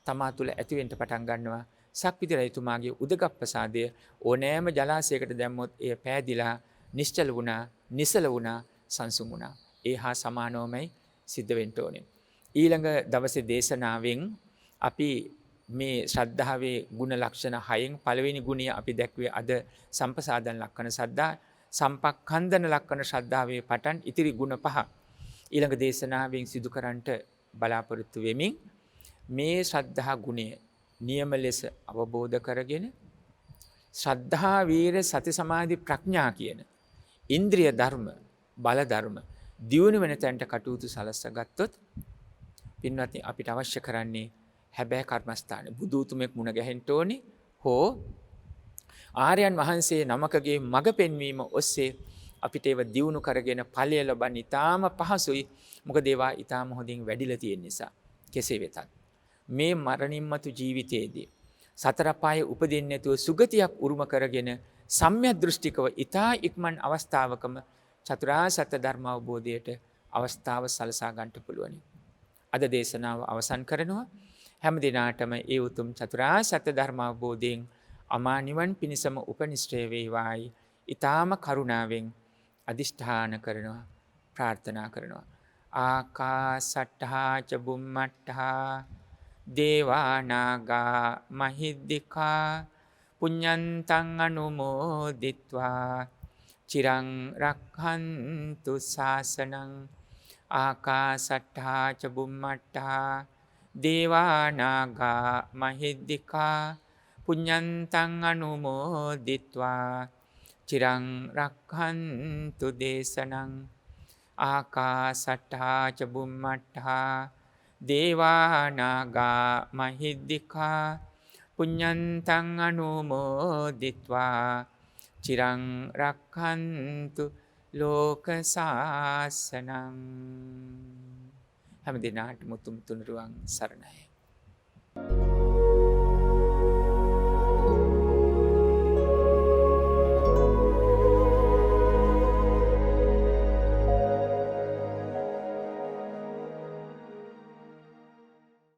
තමා තුළ ඇතිවෙන්න පටන් ගන්නවා. සක්විති රජතුමාගේ උදකප්පසාදය ඕනෑම ජලාශයකට දැම්මොත් එය පෑදිලා නිශ්චල වුණා, නිසල වුණා, සංසුන් වුණා. ඒ හා සමානවමයි සිද්ධ වෙන්න ඕනේ. ඊළඟ දවසේ දේශනාවෙන් අපි මේ ශ්‍රද්ධාවේ ගුණ ලක්ෂණ 6න් පළවෙනි ගුණය අපි දැක්වේ අද සම්පසාදන ලක්ෂණ ශ්‍රද්ධා, සම්පක්ඛන්දන ලක්ෂණ ශ්‍රද්ධාවේ පටන් ඉතිරි ගුණ 5 ඊළඟ දේශනාවෙන් සිදු කරන්නට බලාපොරොත්තු වෙමින් මේ ශ්‍රද්ධා ගුණය නියම ලෙස අවබෝධ කරගෙන ශ්‍රද්ධා, වීර, සති, සමාධි, ප්‍රඥා කියන ඉන්ද්‍රිය ධර්ම, බල ධර්ම දියුණු වෙන තැනට කටයුතු සලස්ස ගත්තොත් පින්වත්නි අපිට අවශ්‍ය කරන්නේ හැබෑ කර්මස්ථානේ බුදුතුමෙක් මුණ ගැහෙන්න ඕනේ හෝ ආර්යයන් වහන්සේ නමකගේ මඟ පෙන්වීම ඔස්සේ අපිට ඒව දියුණු කරගෙන ඵලය ලබන්න ඉතාම පහසුයි. මොකද ඒවා ඉතාම හොඳින් වැඩිලා තියෙන නිසා. කෙසේ වෙතත් මේ මරණින් මතු ජීවිතයේදී සතර පායේ උපදින්නේ නැතුව සුගතියක් උරුම කරගෙන සම්‍යක් දෘෂ්ටිකව ඉතා ඉක්මන් අවස්ථාවකම චතුරාර්ය සත්‍ය ධර්ම අවබෝධයට අවස්ථාව සලසා ගන්නට පුළුවන්. අද දේශනාව අවසන් කරනවා. හැම දිනාටම ඒ උතුම් චතුරාර්ය සත්‍ය ධර්ම අවබෝධයෙන් අමා නිවන් පිණසම උපනිශ්‍රේ වේවායි ඊ타ම කරුණාවෙන් අදිෂ්ඨාන කරනවා, ප්‍රාර්ථනා කරනවා. ආකාසට්ඨා ච බුම්මට්ඨා දේවා නාග මහිද්దికා පුඤ්ඤන්තං අනුමෝදිත්වා චිරං රක්ඛන්තු ශාසනං. ආකාසට්ඨා ච බුම්මට්ඨා දේවා නාග මහිද්దికා පුඤ්ඤන්තං අනුමෝදිත්වා චිරං රක්ඛන්තු දේශනං ආකාසට්ඨා ච බුම්මට්ඨා දේවා නාග මහිද්దికා පුඤ්ඤන්තං අනුමෝදිත්වා චිරං රක්ඛන්තු ලෝක සාසනං. හැම දිනාටම උතුම් තුනුරුවන් සරණයි.